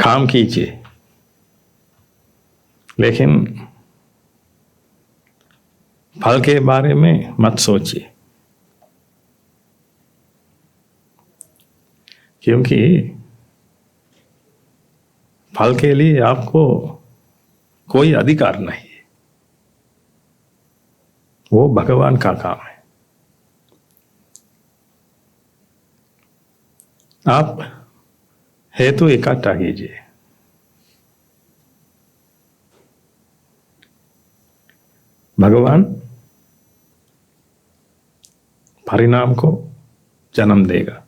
काम कीजिए, लेकिन फल के बारे में मत सोचिए, क्योंकि फल के लिए आपको कोई अधिकार नहीं है, वो भगवान का काम है। आप हेतु इकट्ठा कीजिए, भगवान परिणाम को जन्म देगा,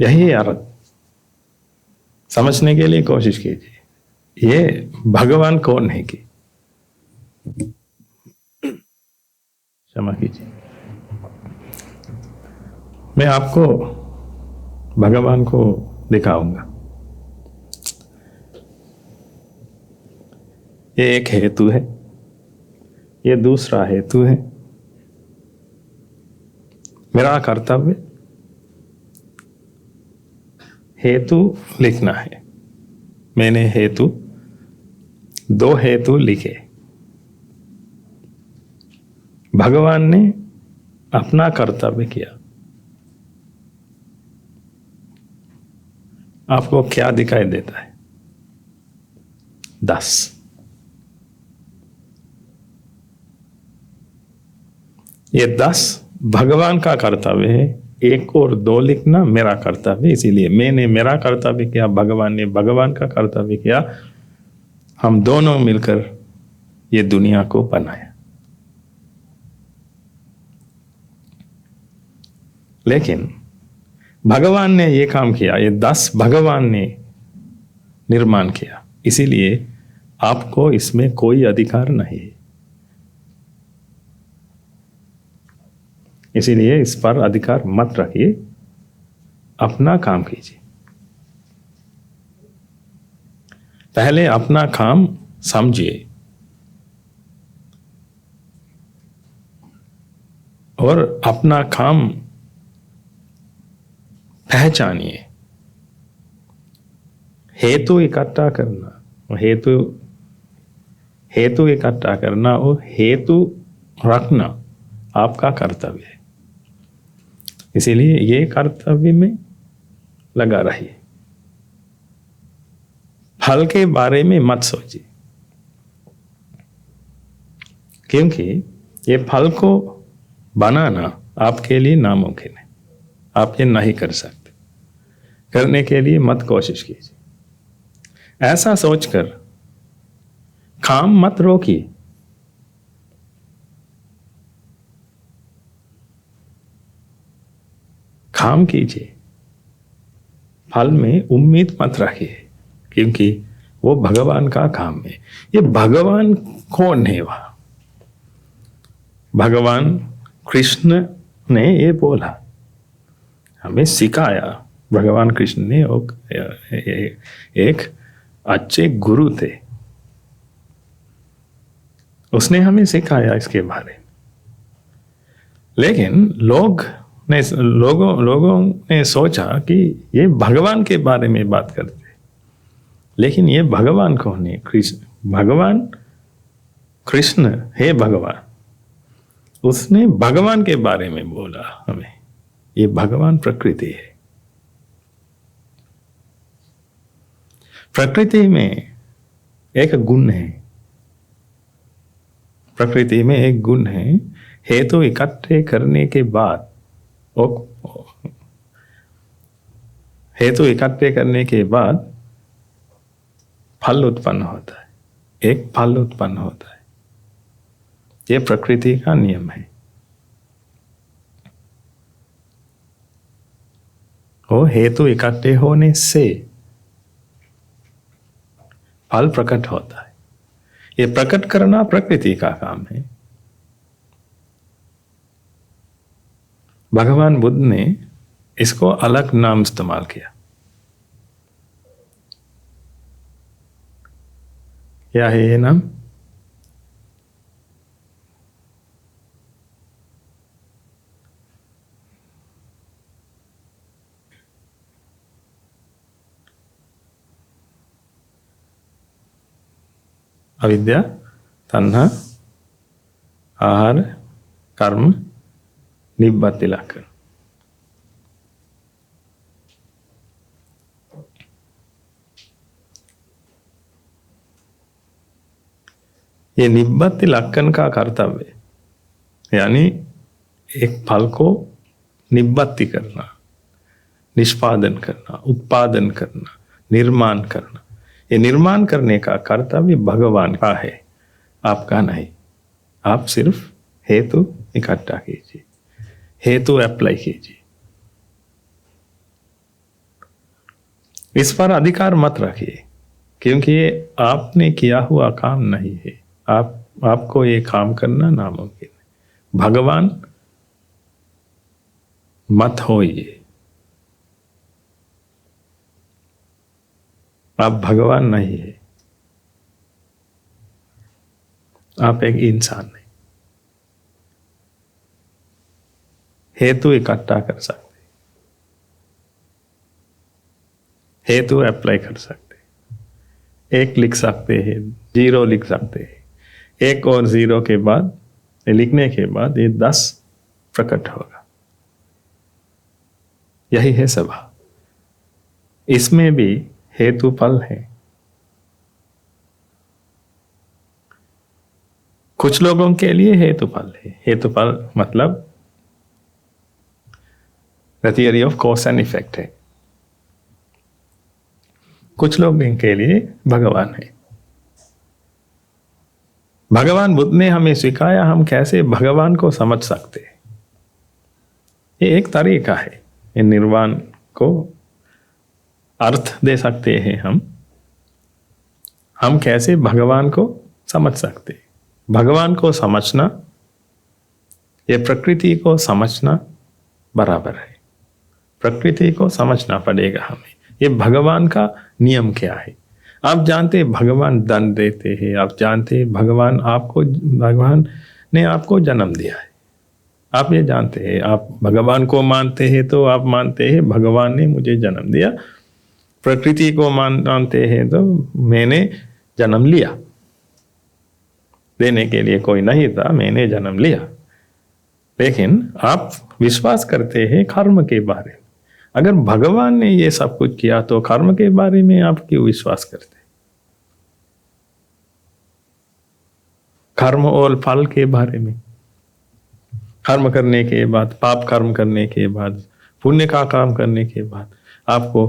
यही अर्थ समझने के लिए कोशिश कीजिए। ये भगवान कौन है कि, क्षमा कीजिए, मैं आपको भगवान को दिखाऊंगा। ये एक हेतु है, ये दूसरा हेतु है। मेरा कर्तव्य हेतु लिखना है। मैंने दो हेतु लिखे। भगवान ने अपना कर्तव्य किया। आपको क्या दिखाई देता है? 10। ये 10 भगवान का कर्तव्य है। 1 और 2 लिखना मेरा कर्तव्य। इसीलिए मैंने मेरा कर्तव्य किया, भगवान ने भगवान का कर्तव्य किया। हम दोनों मिलकर ये दुनिया को बनाया। लेकिन भगवान ने ये काम किया, ये 10 भगवान ने निर्माण किया, इसीलिए आपको इसमें कोई अधिकार नहीं है। इसीलिए इस पर अधिकार मत रखिए, अपना काम कीजिए। पहले अपना काम समझिए और अपना काम पहचानिए। हेतु इकट्ठा करना, हेतु इकट्ठा करना और हेतु रखना आपका कर्तव्य है। इसीलिए ये कर्तव्य में लगा रहिए। फल के बारे में मत सोचिए, क्योंकि ये फल को बनाना आपके लिए नामुमकिन है। आप ये नहीं कर सकते। करने के लिए मत कोशिश कीजिए। ऐसा सोचकर काम मत रोकिए। काम कीजिए, फल में उम्मीद मत रखिए, क्योंकि वो भगवान का काम है। ये भगवान कौन है? वह भगवान कृष्ण ने ये बोला, हमें सिखाया। भगवान कृष्ण ने एक अच्छे गुरु थे, उसने हमें सिखाया इसके बारे में। लेकिन लोगों ने सोचा कि ये भगवान के बारे में बात करते, लेकिन ये भगवान कौन है? भगवान कृष्ण है भगवान। उसने भगवान के बारे में बोला हमें। ये भगवान प्रकृति है। प्रकृति में एक गुण है। प्रकृति में एक गुण है, हेतु इकट्ठे करने के बाद हेतु इकट्ठे करने के बाद फल उत्पन्न होता है। एक फल उत्पन्न होता है। यह प्रकृति का नियम है। वो हेतु इकट्ठे होने से फल प्रकट होता है। ये प्रकट करना प्रकृति का काम है। भगवान बुद्ध ने इसको अलग नाम इस्तेमाल किया। क्या है ये नाम? अविद्या, तन्हा, आहार, कर्म, निवृत्ति लक्षण। ये निवृत्ति लक्षण का कर्तव्य यानी एक फल को निवृत्ति करना, निष्पादन करना, उत्पादन करना, निर्माण करना। ये निर्माण करने का कर्तव्य भगवान का है, आपका नहीं। आप सिर्फ हेतु इकट्ठा कीजिए, हेतु अप्लाई कीजिए। इस पर अधिकार मत रखिए, क्योंकि ये आपने किया हुआ काम नहीं है। आपको ये काम करना नामुमकिन है। भगवान मत होइए, आप भगवान नहीं है, आप एक इंसान नहीं। हेतु इकट्ठा कर सकते, हेतु अप्लाई कर सकते, एक लिख सकते हैं, 0 लिख सकते हैं। 1 और 0 के बाद लिखने के बाद ये 10 प्रकट होगा। यही है सभा। इसमें भी हेतु फल है। कुछ लोगों के लिए हेतु फल है। हेतु फल मतलब the theory of cause and effect है। कुछ लोगों के लिए भगवान है। भगवान बुद्ध ने हमें सिखाया हम कैसे भगवान को समझ सकते हैं। ये एक तरीका है। ये निर्वाण को अर्थ दे सकते हैं हम कैसे भगवान को समझ सकते हैं। भगवान को समझना, ये प्रकृति को समझना बराबर है। प्रकृति को समझना पड़ेगा हमें। ये भगवान का नियम क्या है। आप जानते हैं भगवान दंड देते हैं, आप जानते हैं भगवान ने आपको जन्म दिया है, आप ये जानते हैं। आप भगवान को मानते हैं तो आप मानते हैं भगवान ने मुझे जन्म दिया। प्रकृति को मानते हैं तो मैंने जन्म लिया, देने के लिए कोई नहीं था, मैंने जन्म लिया। लेकिन आप विश्वास करते हैं कर्म के बारे में। अगर भगवान ने ये सब कुछ किया तो कर्म के बारे में आप क्यों विश्वास करते? कर्म और फल के बारे में, कर्म करने के बाद, पाप कर्म करने के बाद, पुण्य का काम करने के बाद आपको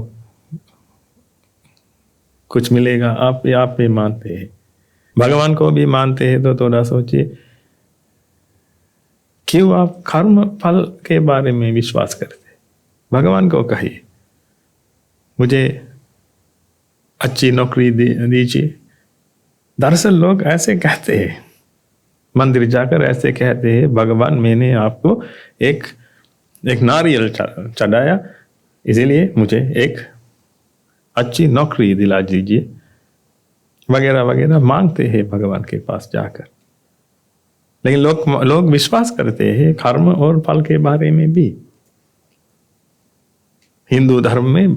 कुछ मिलेगा, आप पे मानते हैं। भगवान को भी मानते हैं तो थोड़ा सोचिए क्यों आप कर्म फल के बारे में विश्वास करते? भगवान को कहिए मुझे अच्छी नौकरी दीजिए। दरअसल लोग ऐसे कहते हैं, मंदिर जाकर ऐसे कहते हैं भगवान मैंने आपको एक नारियल चढ़ाया, इसीलिए मुझे एक अच्छी नौकरी दिला दीजिए, वगैरह वगैरह मांगते हैं भगवान के पास जाकर। लेकिन लोग विश्वास करते हैं कर्म और फल के बारे में भी। हिंदू धर्म में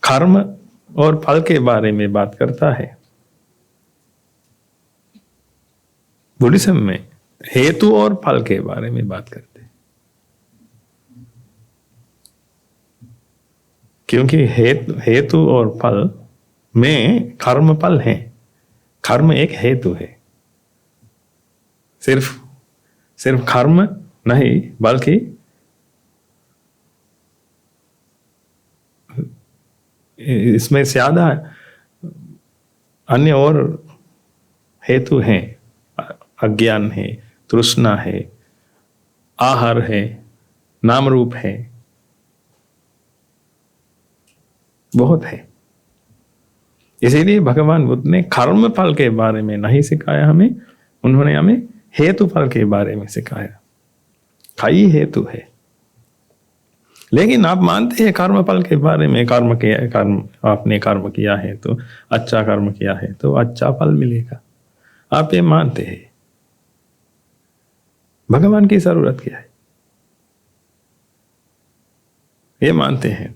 कर्म और फल के बारे में बात करता है, बुद्धिज्म में हेतु और फल के बारे में बात करते हैं। क्योंकि हेतु और फल में कर्म फल है, कर्म एक हेतु है। सिर्फ कर्म नहीं बल्कि इसमें ज्यादा अन्य और हेतु हैं। अज्ञान है, तृष्णा है, आहार है, नाम रूप है, बहुत है। इसीलिए भगवान बुद्ध ने कर्म फल के बारे में नहीं सिखाया हमें, उन्होंने हमें हेतु फल के बारे में सिखाया। कई हेतु है, लेकिन आप मानते हैं कर्म फल के बारे में, आपने कर्म किया है तो अच्छा कर्म किया है तो अच्छा फल मिलेगा, आप ये मानते हैं। भगवान की जरूरत क्या है? ये मानते हैं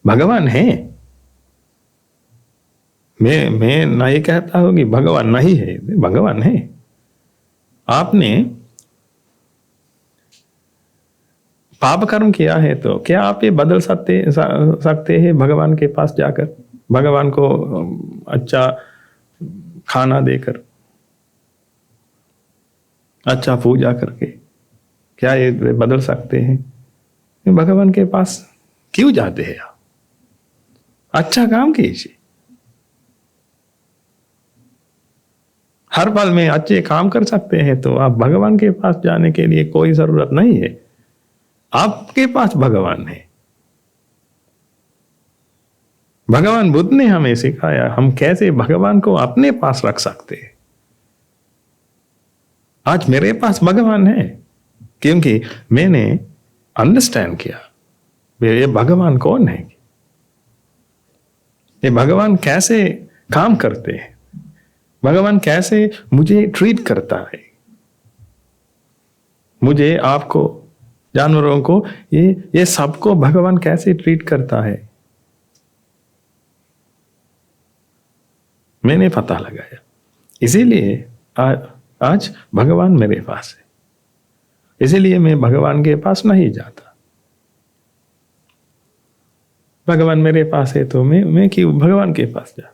भगवान है, मैं नहीं कहता हूं कि भगवान नहीं है, भगवान है। आपने पाप कर्म किया है तो क्या आप ये बदल सकते हैं भगवान के पास जाकर, भगवान को अच्छा खाना देकर, अच्छा पूजा करके? क्या ये बदल सकते हैं? भगवान के पास क्यों जाते हैं आप? अच्छा काम कीजिए, हर पल में अच्छे काम कर सकते हैं तो आप भगवान के पास जाने के लिए कोई जरूरत नहीं है। आपके पास भगवान है। भगवान बुद्ध ने हमें सिखाया हम कैसे भगवान को अपने पास रख सकते हैं। आज मेरे पास भगवान है क्योंकि मैंने अंडरस्टैंड किया ये भगवान कौन है, ये भगवान कैसे काम करते हैं, भगवान कैसे मुझे ट्रीट करता है, मुझे, आपको, जानवरों को, ये सबको भगवान कैसे ट्रीट करता है, मैंने पता लगाया। इसीलिए आज भगवान मेरे पास है। इसीलिए मैं भगवान के पास नहीं जाता। भगवान मेरे पास है तो मैं क्यों भगवान के पास जा?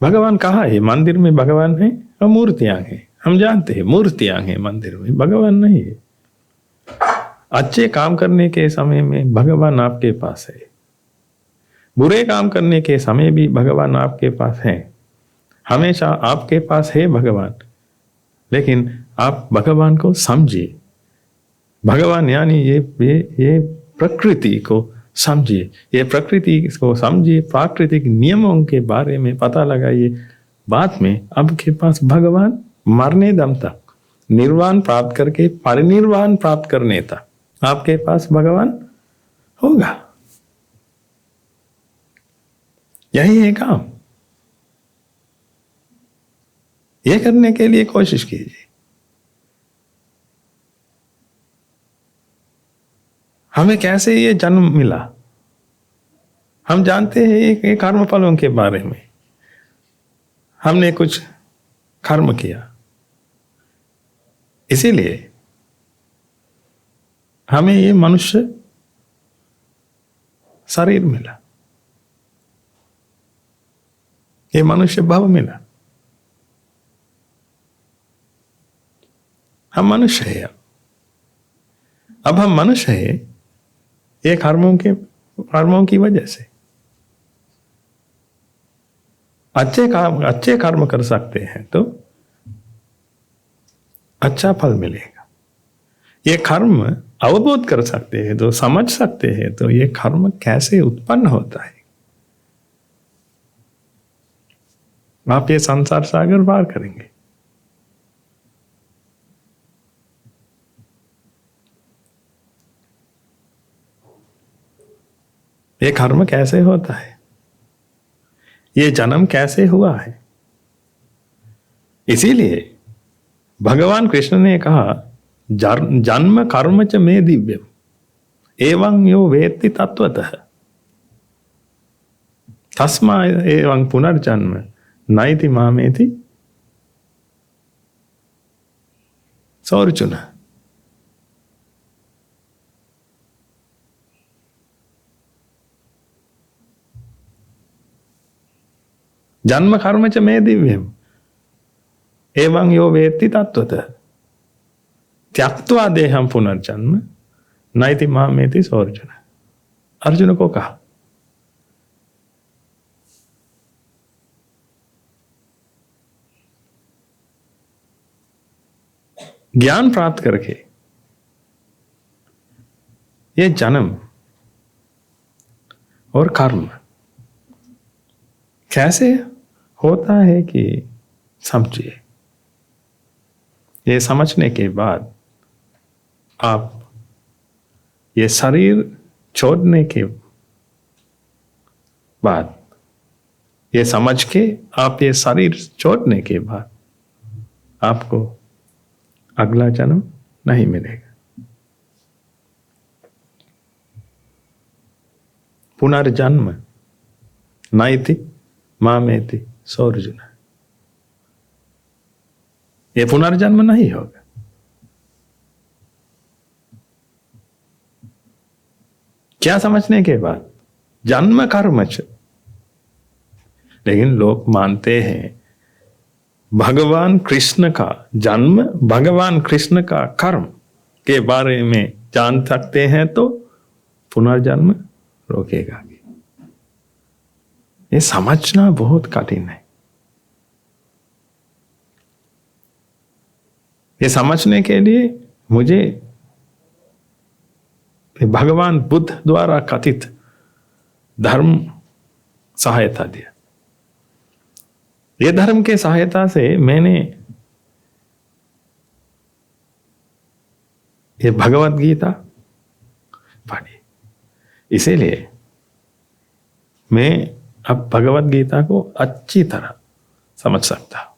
भगवान कहाँ है? मंदिर में भगवान है और मूर्तियां हैं। हम जानते हैं मूर्तियां हैं मंदिर में, भगवान नहीं है। अच्छे काम करने के समय में भगवान आपके पास है, बुरे काम करने के समय भी भगवान आपके पास है। हमेशा आपके पास है भगवान, लेकिन आप भगवान को समझिए। भगवान यानी ये प्रकृति को समझिए, ये प्रकृति को समझिए, प्राकृतिक नियमों के बारे में पता लगाइए। बाद में आपके पास भगवान मरने दम तक, निर्वाण प्राप्त करके परिनिर्वाण प्राप्त करने तक आपके पास भगवान होगा। यही है काम। ये करने के लिए कोशिश कीजिए। हमें कैसे ये जन्म मिला? हम जानते हैं ये कर्म फलों के बारे में। हमने कुछ कर्म किया, इसीलिए हमें ये मनुष्य शरीर मिला, ये मनुष्य भाव मिला। हम मनुष्य है। अब हम मनुष्य है ये कर्मों की वजह से। अच्छे कर्म कर सकते हैं तो अच्छा फल मिलेगा। ये कर्म अवबोध कर सकते हैं तो, समझ सकते हैं तो ये कर्म कैसे उत्पन्न होता है। आप ये संसार सागर पार करेंगे। ये कर्म कैसे होता है, ये जन्म कैसे हुआ है। इसीलिए भगवान कृष्ण ने कहा जन्म कर्म च मे दिव्यम एवं यो वेत्ति तत्वतः तस्मा एवं पुनर्जन्म नैति मामेति सोऽर्जुन। जन्म कर्म च मे दिव्यम एवं यो वेत्ति तत्वतः त्यक्त्वा देहं पुनर्जन्म नैति मामेति सोऽर्जुन। अर्जुन को कहा ज्ञान प्राप्त करके ये जन्म और कर्म कैसे होता है कि समझिए। ये समझने के बाद आप ये शरीर छोड़ने के बाद, ये समझ के आप ये शरीर छोड़ने के बाद आपको अगला जन्म नहीं मिलेगा। पुनर्जन्म नैति मामेति सो अर्जुन, ये पुनर्जन्म नहीं होगा। क्या समझने के बाद? जन्म कर्म च। लेकिन लोग मानते हैं भगवान कृष्ण का जन्म, भगवान कृष्ण का कर्म के बारे में जान सकते हैं तो पुनर्जन्म रोकेगा। ये समझना बहुत कठिन है। ये समझने के लिए मुझे भगवान बुद्ध द्वारा कथित धर्म सहायता दिया। ये धर्म के सहायता से मैंने ये भगवत गीता पढ़ी। इसीलिए मैं अब भगवत गीता को अच्छी तरह समझ सकता हूं।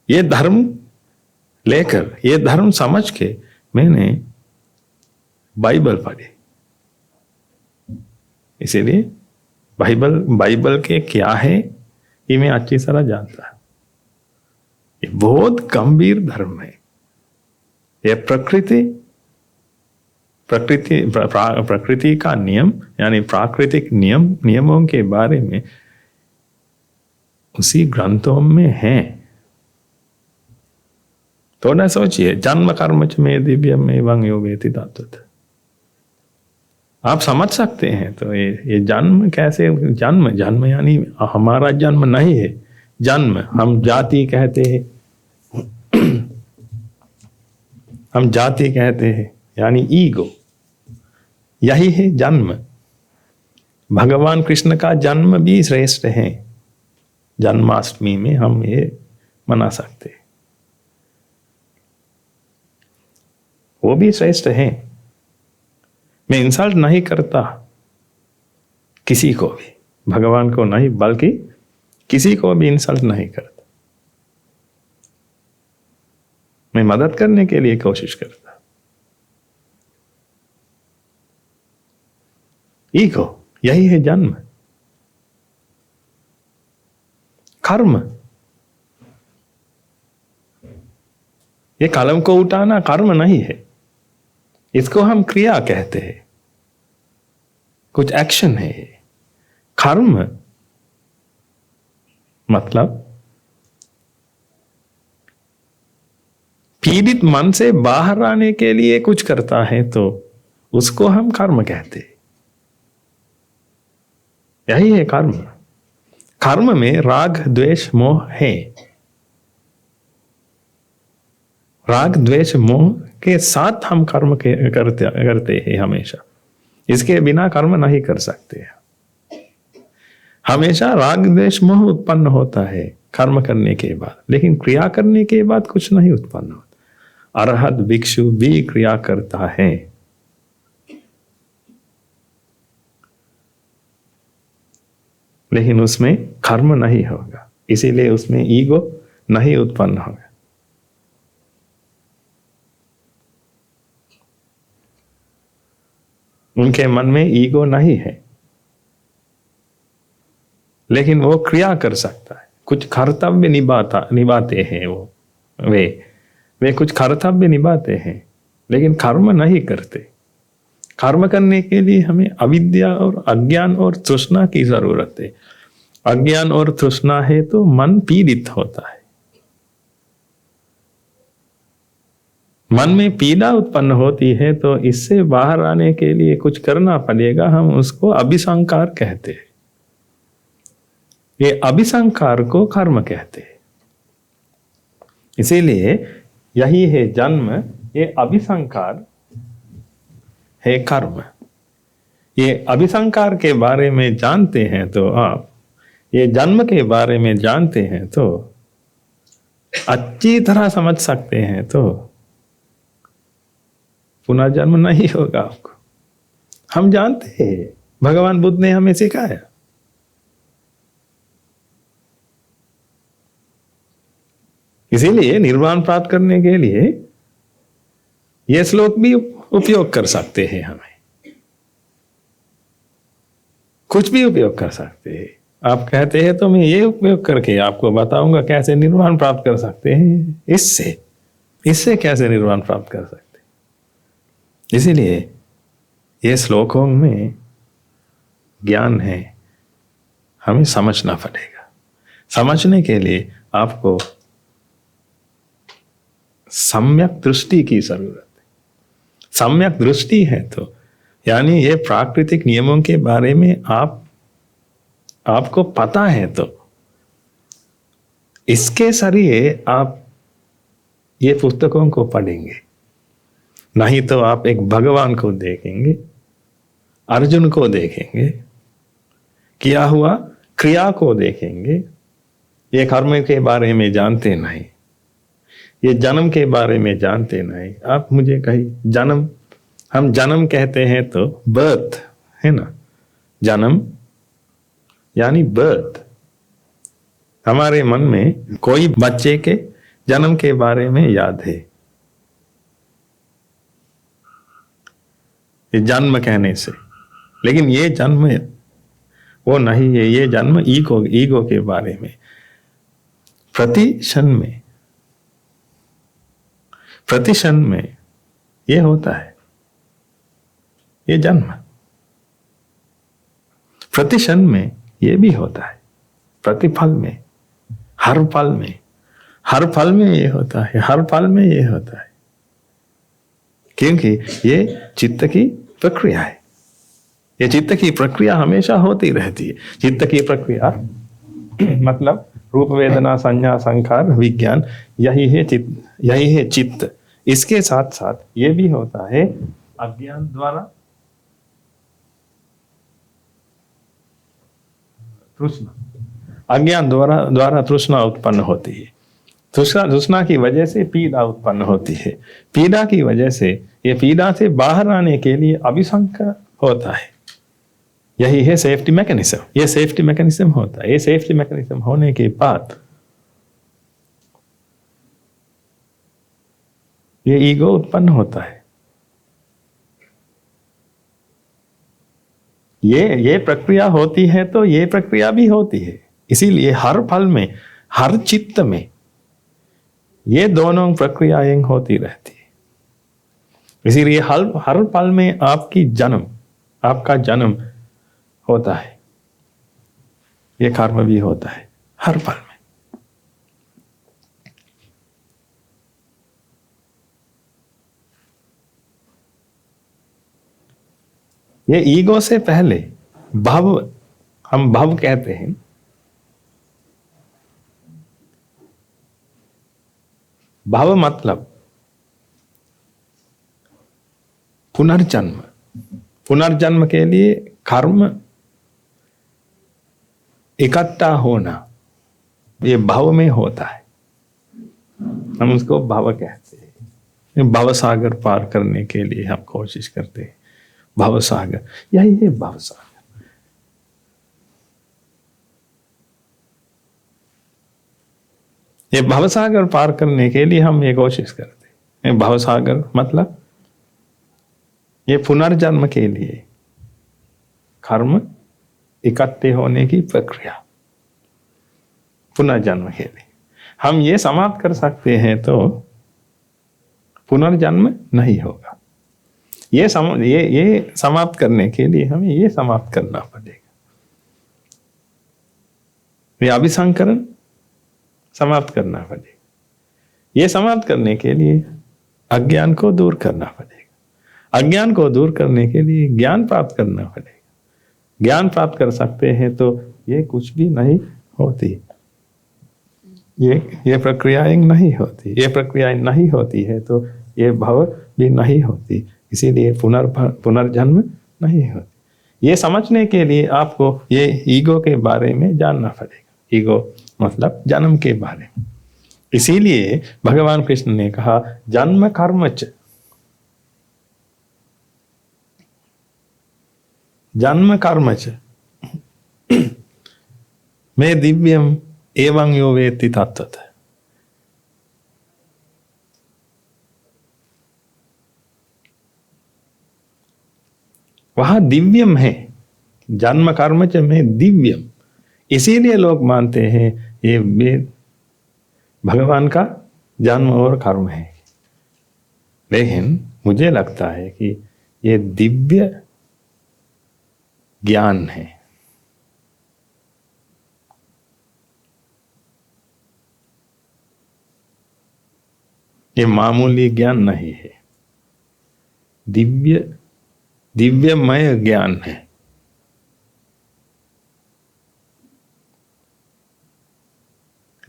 ये धर्म लेकर, ये धर्म समझ के मैंने बाइबल पढ़ी। इसीलिए बाइबल के क्या है ये मैं अच्छी तरह जानता हूं। ये बहुत गंभीर धर्म है। ये प्रकृति का नियम यानी प्राकृतिक नियमों के बारे में उसी ग्रंथों में है। थोड़ा सोचिए, जन्म कर्म च मे दिव्यम एवं यो वेति तत्वतः। आप समझ सकते हैं तो ये जन्म कैसे? जन्म यानी हमारा जन्म नहीं है। जन्म हम जाति कहते हैं, हम जाति कहते हैं यानी ईगो, यही है जन्म। भगवान कृष्ण का जन्म भी श्रेष्ठ है। जन्माष्टमी में हम ये मना सकते हैं, वो भी श्रेष्ठ है। मैं इंसल्ट नहीं करता किसी को भी, भगवान को नहीं बल्कि किसी को भी इंसल्ट नहीं करता। मैं मदद करने के लिए कोशिश करता। ईगो यही है जन्म। कर्म, ये कलम को उठाना कर्म नहीं है, इसको हम क्रिया कहते हैं। कुछ एक्शन है। कर्म मतलब पीड़ित मन से बाहर आने के लिए कुछ करता है तो उसको हम कर्म कहते हैं। यही है कर्म। कर्म में राग द्वेष मोह है। राग द्वेष मोह के साथ हम कर्म करते हैं हमेशा। इसके बिना कर्म नहीं कर सकते। हमेशा राग द्वेष मोह उत्पन्न होता है कर्म करने के बाद, लेकिन क्रिया करने के बाद कुछ नहीं उत्पन्न होता। अरहत भिक्षु भी क्रिया करता है, लेकिन उसमें कर्म नहीं होगा, इसीलिए उसमें ईगो नहीं उत्पन्न होगा। उनके मन में ईगो नहीं है, लेकिन वो क्रिया कर सकता है। कुछ कर्तव्य निभाते हैं वे कुछ कर्तव्य निभाते हैं, लेकिन कर्म नहीं करते। कर्म करने के लिए हमें अविद्या और अज्ञान और तृष्णा की जरूरत है। अज्ञान और तृष्णा है तो मन पीड़ित होता है। मन में पीड़ा उत्पन्न होती है तो इससे बाहर आने के लिए कुछ करना पड़ेगा। हम उसको अभिसंकार कहते हैं। ये अभिसंकार को कर्म कहते हैं। इसीलिए यही है जन्म, ये अभिसंकार है कर्म। ये अभिसंकार के बारे में जानते हैं तो आप ये जन्म के बारे में जानते हैं तो अच्छी तरह समझ सकते हैं तो पुनर्जन्म नहीं होगा आपको। हम जानते हैं, भगवान बुद्ध ने हमें सिखाया। इसीलिए निर्वाण प्राप्त करने के लिए यह श्लोक भी उपयोग कर सकते हैं। हमें कुछ भी उपयोग कर सकते हैं। आप कहते हैं तो मैं ये उपयोग करके आपको बताऊंगा कैसे निर्वाण प्राप्त कर सकते हैं। इससे इससे कैसे निर्वाण प्राप्त कर सकते हैं। इसीलिए ये श्लोकों में ज्ञान है, हमें समझना पड़ेगा। समझने के लिए आपको सम्यक दृष्टि की जरूरत है। सम्यक दृष्टि है तो यानी ये प्राकृतिक नियमों के बारे में आपको पता है तो इसके जरिए आप ये पुस्तकों को पढ़ेंगे। नहीं तो आप एक भगवान को देखेंगे, अर्जुन को देखेंगे, किया हुआ क्रिया को देखेंगे, ये कर्म के बारे में जानते नहीं, ये जन्म के बारे में जानते नहीं। आप मुझे कही जन्म, हम जन्म कहते हैं तो बर्थ है ना, जन्म यानी बर्थ। हमारे मन में कोई बच्चे के जन्म के बारे में याद है, ये जन्म कहने से, लेकिन ये जन्म वो नहीं है। ये जन्म ईगो के बारे में प्रति क्षण में ये होता है, ये जन्म प्रति क्षण में ये भी होता है, प्रतिफल में, हर पल में ये होता है, हर पल में ये होता है, क्योंकि ये चित्त की प्रक्रिया है। ये चित्त की प्रक्रिया हमेशा होती रहती है। चित्त की प्रक्रिया मतलब रूप वेदना संज्ञा संखार विज्ञान, यही है चित्त। इसके साथ साथ ये भी होता है अज्ञान द्वारा तृष्णा, अज्ञान द्वारा तृष्णा उत्पन्न होती है। तृष्णा की वजह से पीड़ा उत्पन्न होती है। पीड़ा की वजह से, ये पीड़ा से बाहर आने के लिए अभिसंकर होता है। यही है सेफ्टी मैकेनिज्म। ये सेफ्टी मैकेनिज्म होता है। ये सेफ्टी मैकेनिज्म होने के बाद ये ईगो उत्पन्न होता है। ये प्रक्रिया होती है तो ये प्रक्रिया भी होती है। इसीलिए हर पल में, हर चित्त में ये दोनों प्रक्रियाएं होती रहती है। इसीलिए हर पल में आपका जन्म होता है, ये कर्म भी होता है हर पल में। ये ईगो से पहले भव, हम भव कहते हैं। भव मतलब पुनर्जन्म। पुनर्जन्म के लिए कर्म इकट्ठा होना, ये भव में होता है। हम उसको भव कहते हैं। भव सागर पार करने के लिए हम कोशिश करते हैं। भव सागर, यही है भव सागर। ये भव सागर पार करने के लिए हम ये कोशिश करते हैं। भव सागर मतलब ये पुनर्जन्म के लिए कर्म इकट्ठे होने की प्रक्रिया। पुनर्जन्म के लिए हम ये समाप्त कर सकते हैं तो पुनर्जन्म नहीं होगा। ये समाप्त करने के लिए हमें ये समाप्त करना पड़ेगा। ये अभिसंकरण समाप्त करना पड़ेगा। ये समाप्त करने के लिए अज्ञान को दूर करना पड़ेगा। अज्ञान को दूर करने के लिए ज्ञान प्राप्त करना पड़ेगा। ज्ञान प्राप्त कर सकते हैं तो ये कुछ भी नहीं होती। ये प्रक्रियाएं नहीं होती। ये प्रक्रियाएं नहीं होती है तो ये भव भी नहीं होती। इसीलिए पुनर्जन्म नहीं होती। ये समझने के लिए आपको ये ईगो के बारे में जानना पड़ेगा। ईगो मतलब जन्म के बारे में। इसीलिए भगवान कृष्ण ने कहा जन्म कर्म च, जन्म कर्म च मे दिव्यम एवं यो वेत्ति तत्तत्। वहां दिव्यम है। जन्म कर्म च में दिव्यम इसीलिए लोग मानते हैं ये वेद भगवान का जन्म और कर्म है। लेकिन मुझे लगता है कि ये दिव्य ज्ञान है। ये मामूली ज्ञान नहीं है, दिव्यमय ज्ञान है।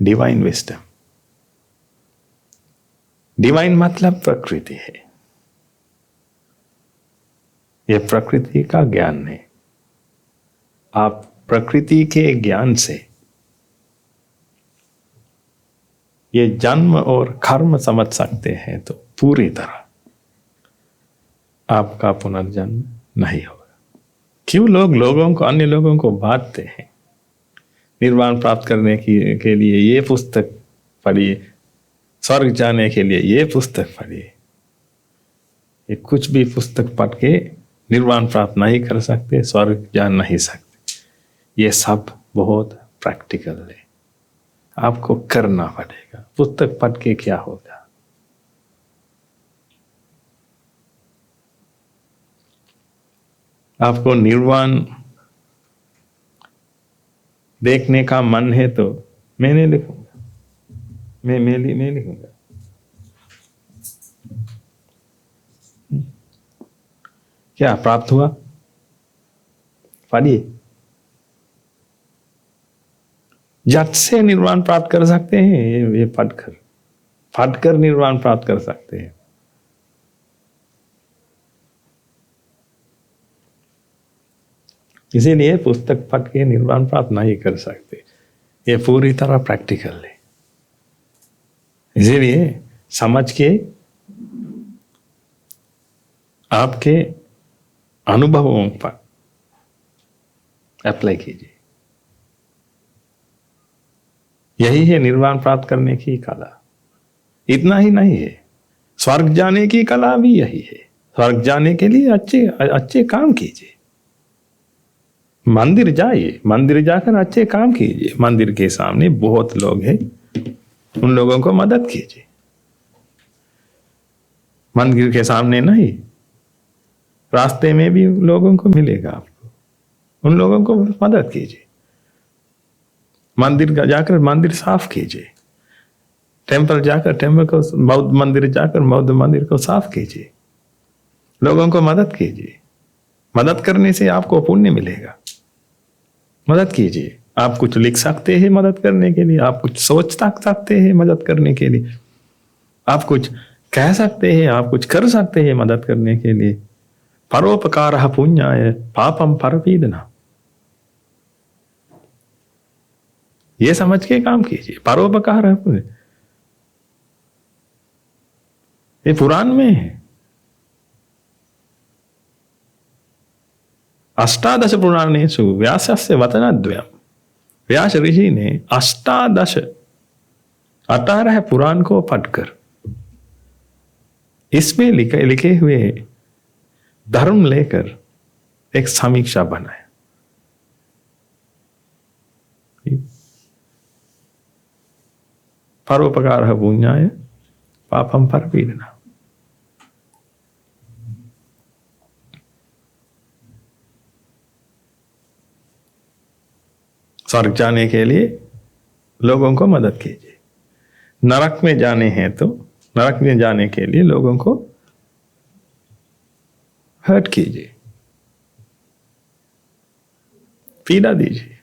Divine wisdom. डिवाइन मतलब प्रकृति है। यह प्रकृति का ज्ञान है। आप प्रकृति के ज्ञान से ये जन्म और कर्म समझ सकते हैं तो पूरी तरह आपका पुनर्जन्म नहीं होगा। क्यों लोगों को, अन्य लोगों को बांटते हैं, निर्वाण प्राप्त करने के लिए ये पुस्तक पढ़िए, स्वर्ग जाने के लिए ये पुस्तक पढ़िए। ये कुछ भी पुस्तक पढ़ के निर्वाण प्राप्त नहीं कर सकते, स्वर्ग जा नहीं सकते। ये सब बहुत प्रैक्टिकल है, आपको करना पड़ेगा। पुस्तक पढ़ के क्या होगा? आपको निर्वाण देखने का मन है तो मैं नहीं लिखूंगा, मैं लिखूंगा। क्या प्राप्त हुआ? पढ़िए। झट से निर्वाण प्राप्त कर सकते हैं, ये पढ़कर निर्वाण प्राप्त कर सकते हैं। इसीलिए पुस्तक पढ़ के निर्वाण प्राप्त नहीं कर सकते, ये पूरी तरह प्रैक्टिकल है। इसीलिए समझ के आपके अनुभवों पर अप्लाई कीजिए। यही है निर्वाण प्राप्त करने की कला। इतना ही नहीं है, स्वर्ग जाने की कला भी यही है। स्वर्ग जाने के लिए अच्छे अच्छे काम कीजिए। मंदिर जाइए, मंदिर जाकर अच्छे काम कीजिए। मंदिर के सामने बहुत लोग हैं, उन लोगों को मदद कीजिए। मंदिर के सामने नहीं, रास्ते में भी लोगों को मिलेगा, आपको उन लोगों को मदद कीजिए। मंदिर जाकर मंदिर साफ कीजिए। टेंपल जाकर टेंपल को, बौद्ध मंदिर जाकर बौद्ध मंदिर को साफ कीजिए। लोगों को मदद कीजिए। मदद करने से आपको पुण्य मिलेगा। मदद कीजिए। आप कुछ लिख सकते हैं मदद करने के लिए, आप कुछ सोच सकते हैं मदद करने के लिए, आप कुछ कह सकते हैं, आप कुछ कर सकते हैं मदद करने के लिए। परोपकारः पुण्याय पापम परपीडनम्। ये समझ के काम कीजिए। परोपकार है, ये पुराण में है। अष्टादश पुराणेषु व्यासस्य वचनद्वयम्। व्यास ऋषि ने 18 पुराण को पढ़कर इसमें लिखे हुए धर्म लेकर एक समीक्षा बनाया। परोपकारः पुण्याय पापम परपीडनम्। स्वर्ग जाने के लिए लोगों को मदद कीजिए। नरक में जाने हैं तो नरक में जाने के लिए लोगों को हर्ट कीजिए, पीड़ा दीजिए।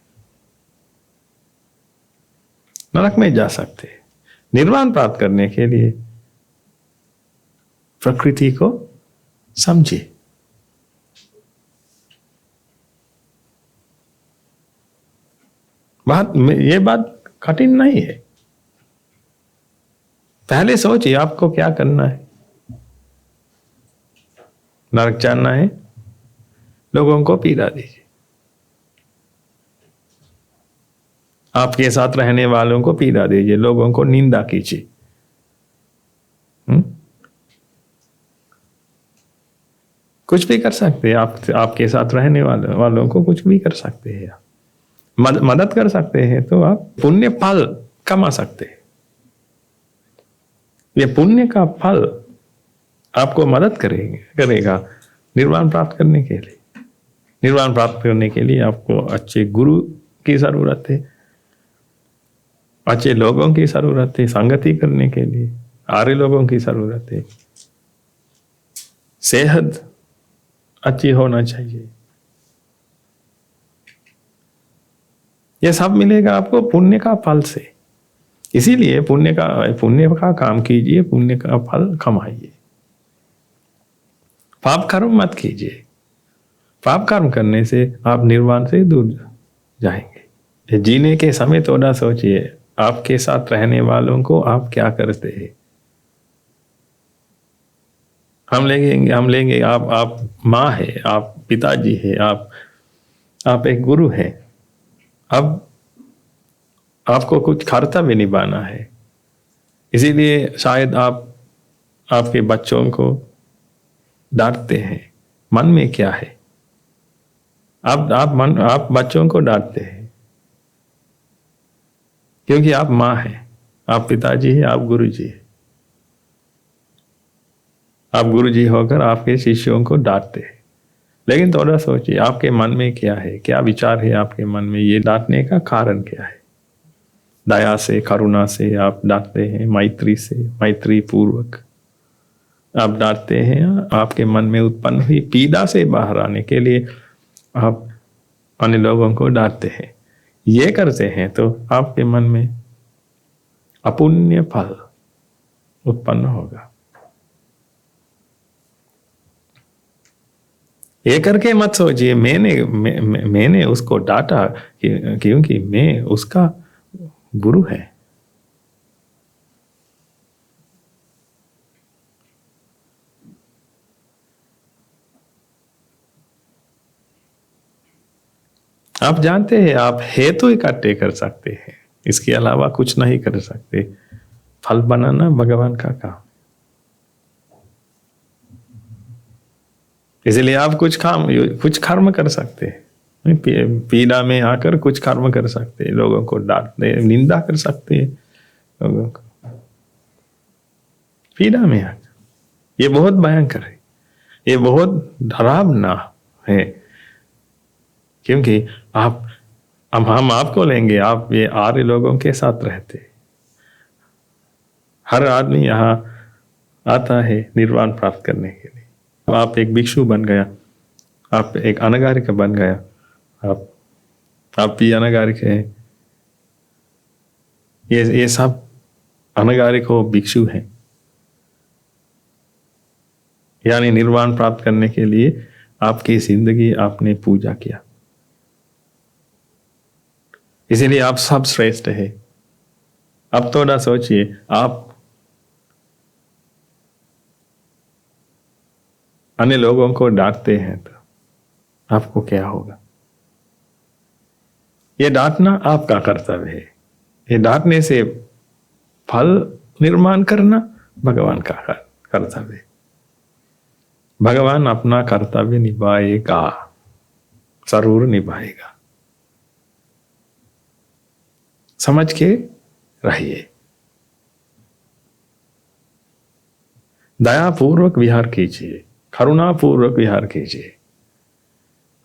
नरक में जा सकते हैं। निर्वाण प्राप्त करने के लिए प्रकृति को समझिए। ये बात कठिन नहीं है। पहले सोचिए आपको क्या करना है। नरक जाना है, लोगों को पीड़ा दीजिए। आपके साथ रहने वालों को पीड़ा दीजिए, लोगों को निंदा कीजिए। कुछ भी कर सकते हैं आप, आपके साथ रहने वालों को कुछ भी कर सकते हैं। मदद कर सकते हैं तो आप पुण्य फल कमा सकते हैं। ये पुण्य का फल आपको मदद करेगा निर्वाण प्राप्त करने के लिए। निर्वाण प्राप्त करने के लिए आपको अच्छे गुरु की जरूरत है, अच्छे लोगों की जरूरत है, संगति करने के लिए आर्य लोगों की जरूरत है, सेहत अच्छी होना चाहिए। यह सब मिलेगा आपको पुण्य का फल से। इसीलिए पुण्य का काम कीजिए, पुण्य का फल कमाइए। पाप कर्म मत कीजिए। पाप कर्म करने से आप निर्वाण से दूर जाएंगे। जीने के समय थोड़ा सोचिए, आपके साथ रहने वालों को आप क्या करते हैं। हम लेंगे आप माँ है, आप पिताजी है, आप एक गुरु है। अब आपको कुछ कर्तव्य निभाना है। इसीलिए शायद आप आपके बच्चों को डांटते हैं। मन में क्या है? आप बच्चों को डांटते हैं क्योंकि आप माँ हैं, आप पिताजी हैं, आप गुरुजी हैं। आप गुरुजी होकर आपके शिष्यों को डांटते हैं। लेकिन थोड़ा सोचिए, आपके मन में क्या है, क्या विचार है आपके मन में? ये डांटने का कारण क्या है? दया से, करुणा से आप डांटते हैं, मैत्री से, मैत्री पूर्वक आप डांटते हैं। आपके मन में उत्पन्न हुई पीड़ा से बाहर आने के लिए आप अन्य लोगों को डांटते हैं। ये करते हैं तो आपके मन में अपुण्य फल उत्पन्न होगा। ये करके मत सोचिए मैंने उसको डांटा क्योंकि मैं उसका गुरु है। आप जानते हैं आप हेतु इकट्ठे कर सकते हैं, इसके अलावा कुछ नहीं कर सकते। फल बनाना भगवान का काम। इसलिए आप कुछ कर्म कर सकते हैं। पीड़ा में आकर कुछ कर्म कर सकते हैं, लोगों को डांटते, निंदा कर सकते हैं लोगों को पीड़ा में आकर। ये बहुत भयंकर है, ये बहुत डरावना है। क्योंकि हम आपको लेंगे, आप ये आर्य लोगों के साथ रहते। हर आदमी यहाँ आता है निर्वाण प्राप्त करने के लिए। आप एक भिक्षु बन गया, आप एक अनागारिक बन गया, आप भी अनागारिक है। ये सब अनागारिक हो भिक्षु हैं, यानी निर्वाण प्राप्त करने के लिए आपकी जिंदगी आपने पूजा किया। इसीलिए आप सब श्रेष्ठ है। अब थोड़ा सोचिए, आप अन्य लोगों को डांटते हैं तो आपको क्या होगा? ये डांटना आपका कर्तव्य है। ये डांटने से फल निर्माण करना भगवान का कर्तव्य है। भगवान अपना कर्तव्य निभाएगा, जरूर निभाएगा। समझ के रहिए। दयापूर्वक विहार कीजिए, करुणापूर्वक विहार कीजिए।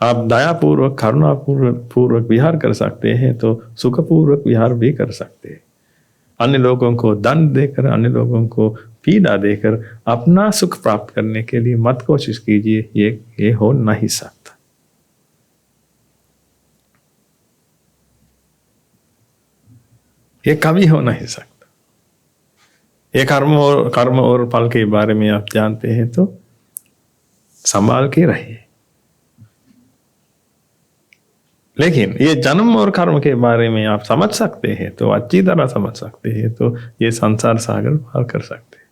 आप दयापूर्वक, करुणापूर्वक विहार कर सकते हैं तो सुखपूर्वक विहार भी कर सकते हैं। अन्य लोगों को दंड देकर, अन्य लोगों को पीड़ा देकर अपना सुख प्राप्त करने के लिए मत कोशिश कीजिए। ये हो नहीं सकता। ये कभी हो नहीं सकता। ये कर्म और फल के बारे में आप जानते हैं तो संभाल के रहिए। लेकिन ये जन्म और कर्म के बारे में आप समझ सकते हैं तो अच्छी तरह समझ सकते हैं तो ये संसार सागर पार कर सकते हैं।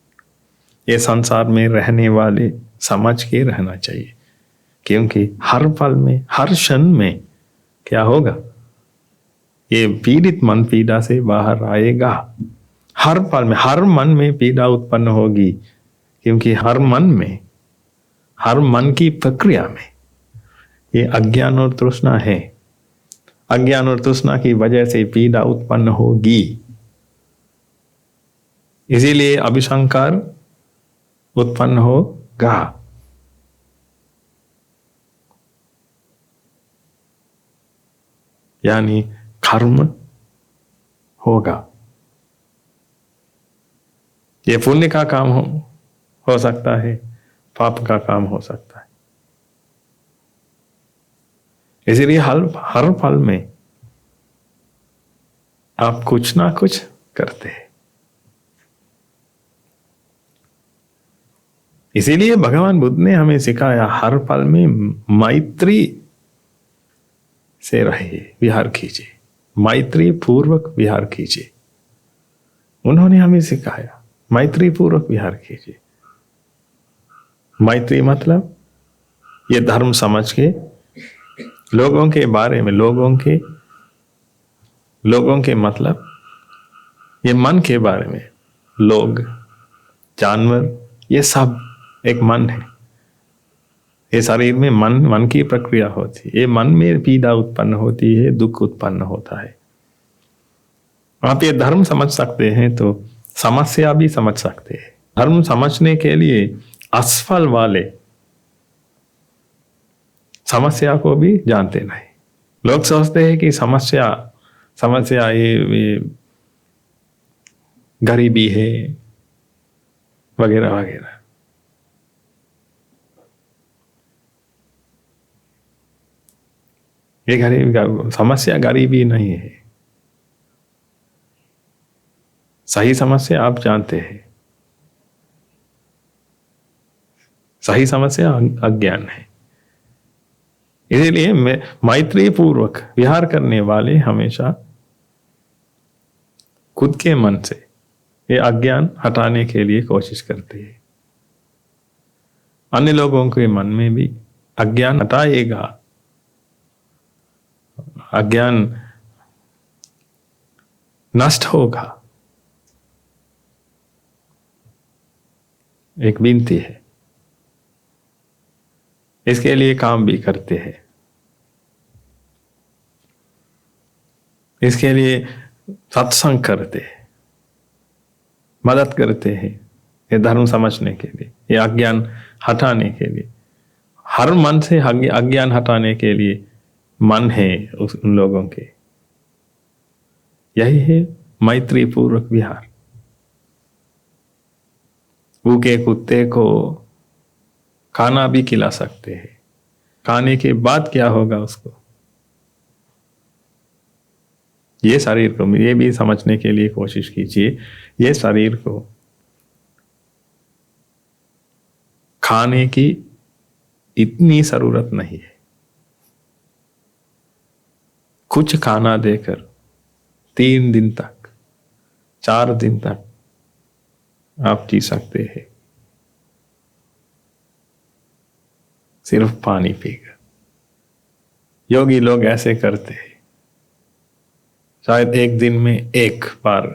ये संसार में रहने वाले समझ के रहना चाहिए, क्योंकि हर पल में, हर क्षण में क्या होगा? ये पीड़ित मन पीड़ा से बाहर आएगा। हर पल में, हर मन में पीड़ा उत्पन्न होगी, क्योंकि हर मन की प्रक्रिया में ये अज्ञान और तृष्णा है। अज्ञान और तृष्णा की वजह से पीड़ा उत्पन्न होगी। इसीलिए अभिसंकार उत्पन्न होगा। यानी कर्म होगा। ये पुण्य का काम हो सकता है, पाप का काम हो सकता है। इसीलिए हर पल में आप कुछ ना कुछ करते हैं। इसीलिए भगवान बुद्ध ने हमें सिखाया हर पल में मैत्री से रहिए, विहार कीजिए, मैत्री पूर्वक विहार कीजिए। उन्होंने हमें सिखाया मैत्री पूर्वक विहार कीजिए। मैत्री मतलब ये धर्म समझ के लोगों के बारे में, लोगों के मतलब ये मन के बारे में, लोग, जानवर, ये सब एक मन है। ये शरीर में मन की प्रक्रिया होती है। ये मन में पीड़ा उत्पन्न होती है, दुख उत्पन्न होता है। आप ये धर्म समझ सकते हैं तो समस्या भी समझ सकते हैं। धर्म समझने के लिए असफल वाले समस्या को भी जानते नहीं। लोग सोचते हैं कि समस्या ये गरीबी है वगैरह वगैरह। ये समस्या गरीबी नहीं है। सही समस्या आप जानते हैं। सही समस्या अज्ञान है। इसीलिए मैत्री पूर्वक विहार करने वाले हमेशा खुद के मन से ये अज्ञान हटाने के लिए कोशिश करते हैं। अन्य लोगों के मन में भी अज्ञान हटाएगा। अज्ञान नष्ट होगा। एक विनती है, इसके लिए काम भी करते हैं। इसके लिए सत्संग करते हैं, मदद करते हैं ये धर्म समझने के लिए, ये अज्ञान हटाने के लिए। हर मन से अज्ञान हटाने के लिए मन है उन लोगों के। यही है मैत्री पूर्वक विहार। भूखे कुत्ते को खाना भी खिला सकते हैं। खाने के बाद क्या होगा उसको, ये शरीर को ये भी समझने के लिए कोशिश कीजिए। ये शरीर को खाने की इतनी जरूरत नहीं है। कुछ खाना देकर 3 दिन तक, 4 दिन तक आप जी सकते हैं, सिर्फ पानी पीकर। योगी लोग ऐसे करते हैं। शायद एक दिन में 1 बार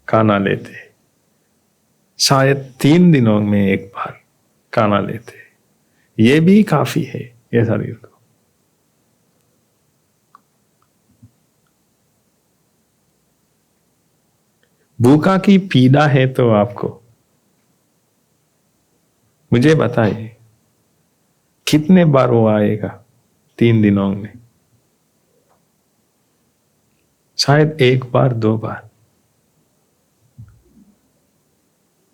खाना लेते हैं, शायद 3 दिनों में 1 बार खाना लेते हैं। ये भी काफी है ये शरीर को। भूखा की पीड़ा है तो आपको मुझे बताइए कितने बार वो आएगा 3 दिनों में? शायद 1 बार 2 बार।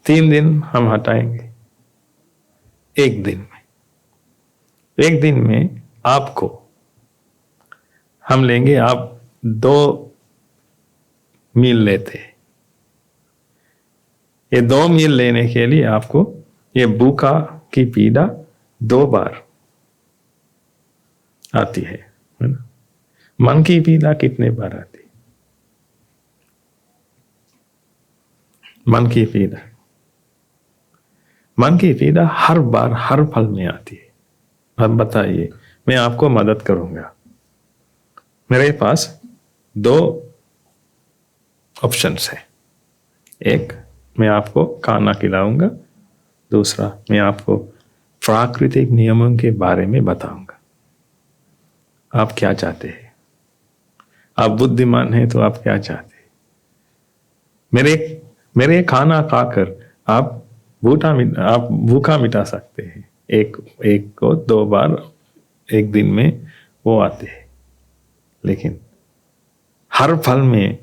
3 दिन हम हटाएंगे। 1 दिन में आपको हम लेंगे, आप 2 मील लेते हैं। ये 2 मील लेने के लिए आपको ये भूखा की पीड़ा 2 बार आती है ना? मन की पीड़ा कितने बार आती है? मन की पीड़ा हर बार, हर पल में आती है। अब बताइए, मैं आपको मदद करूंगा। मेरे पास 2 ऑप्शंस है। एक, मैं आपको खाना खिलाऊंगा। दूसरा, मैं आपको प्राकृतिक नियमों के बारे में बताऊंगा। आप क्या चाहते हैं? आप बुद्धिमान हैं तो आप क्या चाहते हैं? मेरे खाना खाकर आप आप भूखा मिटा सकते हैं। एक एक को 2 बार एक दिन में वो आते हैं, लेकिन हर फल में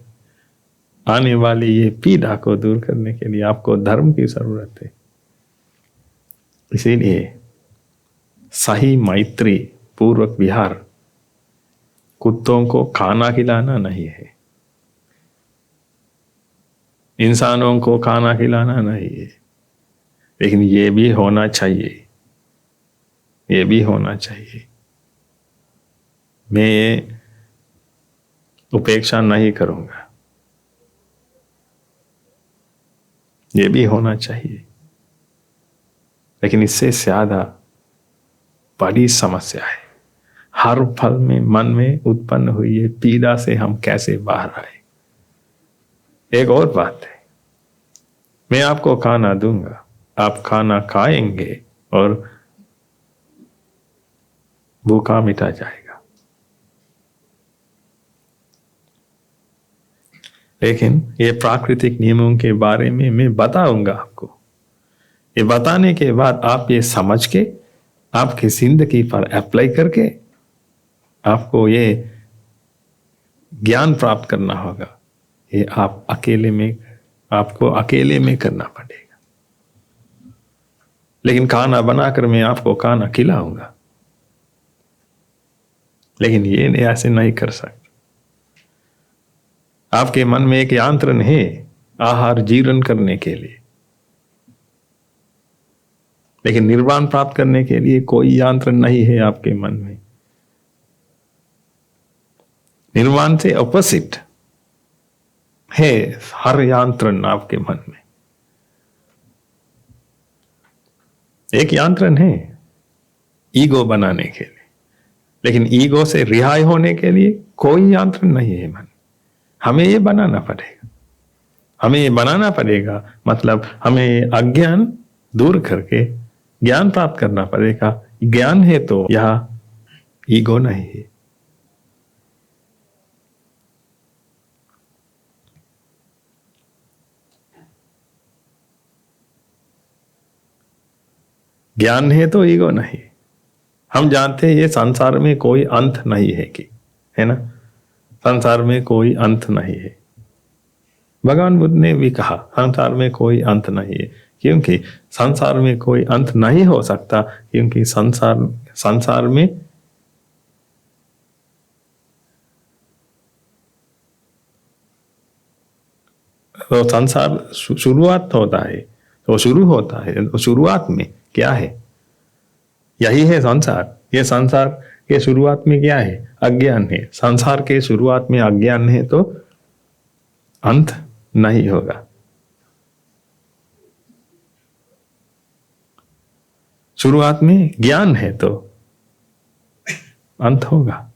आने वाली ये पीड़ा को दूर करने के लिए आपको धर्म की जरूरत है। इसीलिए सही मैत्री पूर्वक विहार कुत्तों को खाना खिलाना नहीं है, इंसानों को खाना खिलाना नहीं है, लेकिन ये भी होना चाहिए, ये भी होना चाहिए। मैं ये उपेक्षा नहीं करूंगा, ये भी होना चाहिए। लेकिन इससे ज्यादा बड़ी समस्या है, हर फल में मन में उत्पन्न हुई है पीड़ा से हम कैसे बाहर आए। एक और बात है, मैं आपको खाना दूंगा, आप खाना खाएंगे और भूखा मिटा जाएगा। लेकिन ये प्राकृतिक नियमों के बारे में मैं बताऊंगा आपको। ये बताने के बाद आप ये समझ के आपकी जिंदगी पर अप्लाई करके आपको ये ज्ञान प्राप्त करना होगा। ये आपको अकेले में करना पड़ेगा। लेकिन खाना बनाकर मैं आपको खाना खिलाऊंगा, लेकिन ये ऐसे नहीं कर सकता। आपके मन में एक यांत्रण है आहार जीर्ण करने के लिए, लेकिन निर्वाण प्राप्त करने के लिए कोई यांत्रण नहीं है आपके मन में। निर्वाण से ऑपोजिट है हर यांत्रण आपके मन में। एक यांत्रण है ईगो बनाने के लिए, लेकिन ईगो से रिहाई होने के लिए कोई यांत्रण नहीं है मन। हमें ये बनाना पड़ेगा, हमें ये बनाना पड़ेगा, मतलब हमें अज्ञान दूर करके ज्ञान प्राप्त करना पड़ेगा। ज्ञान है तो यह ईगो नहीं है। ज्ञान है तो ईगो नहीं। हम जानते हैं ये संसार में कोई अंत नहीं है, कि है ना, संसार में कोई अंत नहीं है। भगवान बुद्ध ने भी कहा संसार में कोई अंत नहीं है, क्योंकि संसार में कोई अंत नहीं हो सकता, क्योंकि संसार में तो संसार शुरुआत होता है, तो शुरू होता है, तो शुरुआत में क्या है, यही है संसार। ये संसार के शुरुआत में क्या है, अज्ञान है। संसार के शुरुआत में अज्ञान है तो अंत नहीं होगा। शुरुआत में ज्ञान है तो अंत होगा।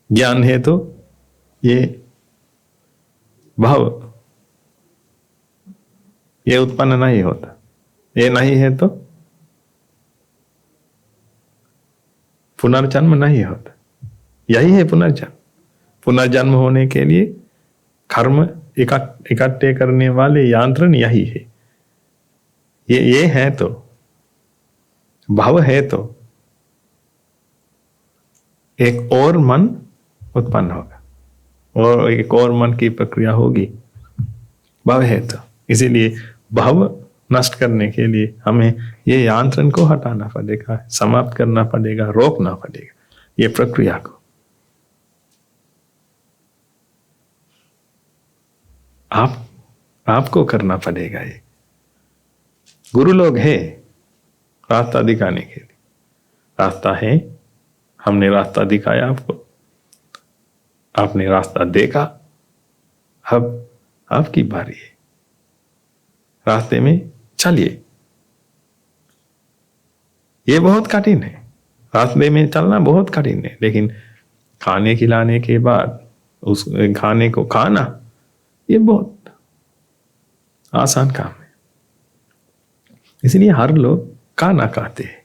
ज्ञान है तो ये भाव ये उत्पन्न नहीं होता, ये नहीं है तो पुनर्जन्म नहीं होता। यही है पुनर्जन्म। पुनर्जन्म होने के लिए कर्म इकट्ठे करने वाले यांत्रण यही है। ये है तो भाव है तो एक और मन उत्पन्न होगा और एक और मन की प्रक्रिया होगी। भाव है तो, इसीलिए भाव नष्ट करने के लिए हमें ये यांत्रण को हटाना पड़ेगा, समाप्त करना पड़ेगा, रोकना पड़ेगा ये प्रक्रिया को। आपको करना पड़ेगा। ये गुरु लोग है रास्ता दिखाने के लिए। रास्ता है, हमने रास्ता दिखाया आपको, आपने रास्ता देखा, अब आपकी बारी है, रास्ते में चलिए। ये बहुत कठिन है, रास्ते में चलना बहुत कठिन है, लेकिन खाने खिलाने के बाद उस खाने को खाना ये बहुत आसान काम है। इसलिए हर लोग खाना खाते हैं,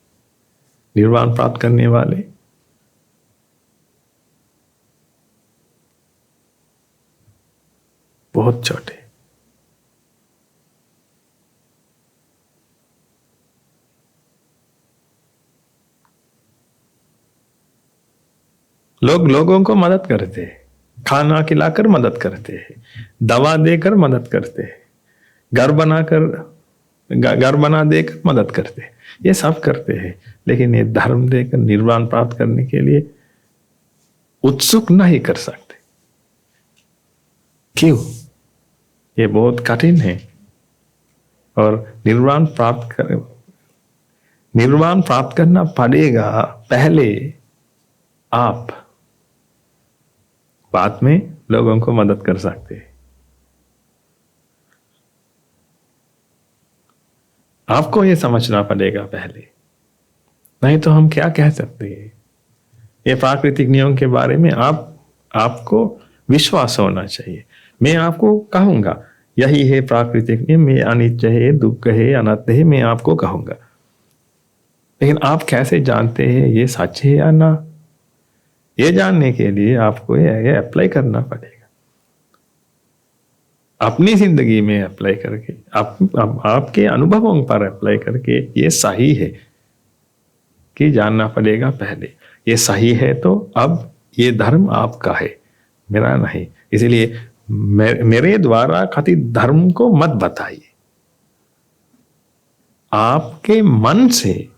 निर्वाण प्राप्त करने वाले बहुत छोटे। लोग लोगों को मदद करते हैं, खाना खिलाकर मदद करते हैं, दवा देकर मदद करते हैं, घर बना देकर मदद करते हैं, ये सब करते हैं। लेकिन ये धर्म देकर निर्वाण प्राप्त करने के लिए उत्सुक नहीं कर सकते। क्यों? ये बहुत कठिन है। और निर्वाण प्राप्त करना पड़ेगा पहले आप, बाद में लोगों को मदद कर सकते हैं। आपको ये समझना पड़ेगा पहले, नहीं तो हम क्या कह सकते हैं। ये प्राकृतिक नियम के बारे में आपको विश्वास होना चाहिए। मैं आपको कहूंगा यही है प्राकृतिक नियम, ये अनित्य है, दुख है, अनंत है, मैं आपको कहूंगा। लेकिन आप कैसे जानते हैं ये सच है या ना? ये जानने के लिए आपको ये अप्लाई करना पड़ेगा, अपनी जिंदगी में अप्लाई करके, आपके अनुभवों पर अप्लाई करके ये सही है कि जानना पड़ेगा पहले। ये सही है तो अब ये धर्म आपका है, मेरा नहीं। इसलिए मेरे द्वारा कथित धर्म को मत बताइए, आपके मन से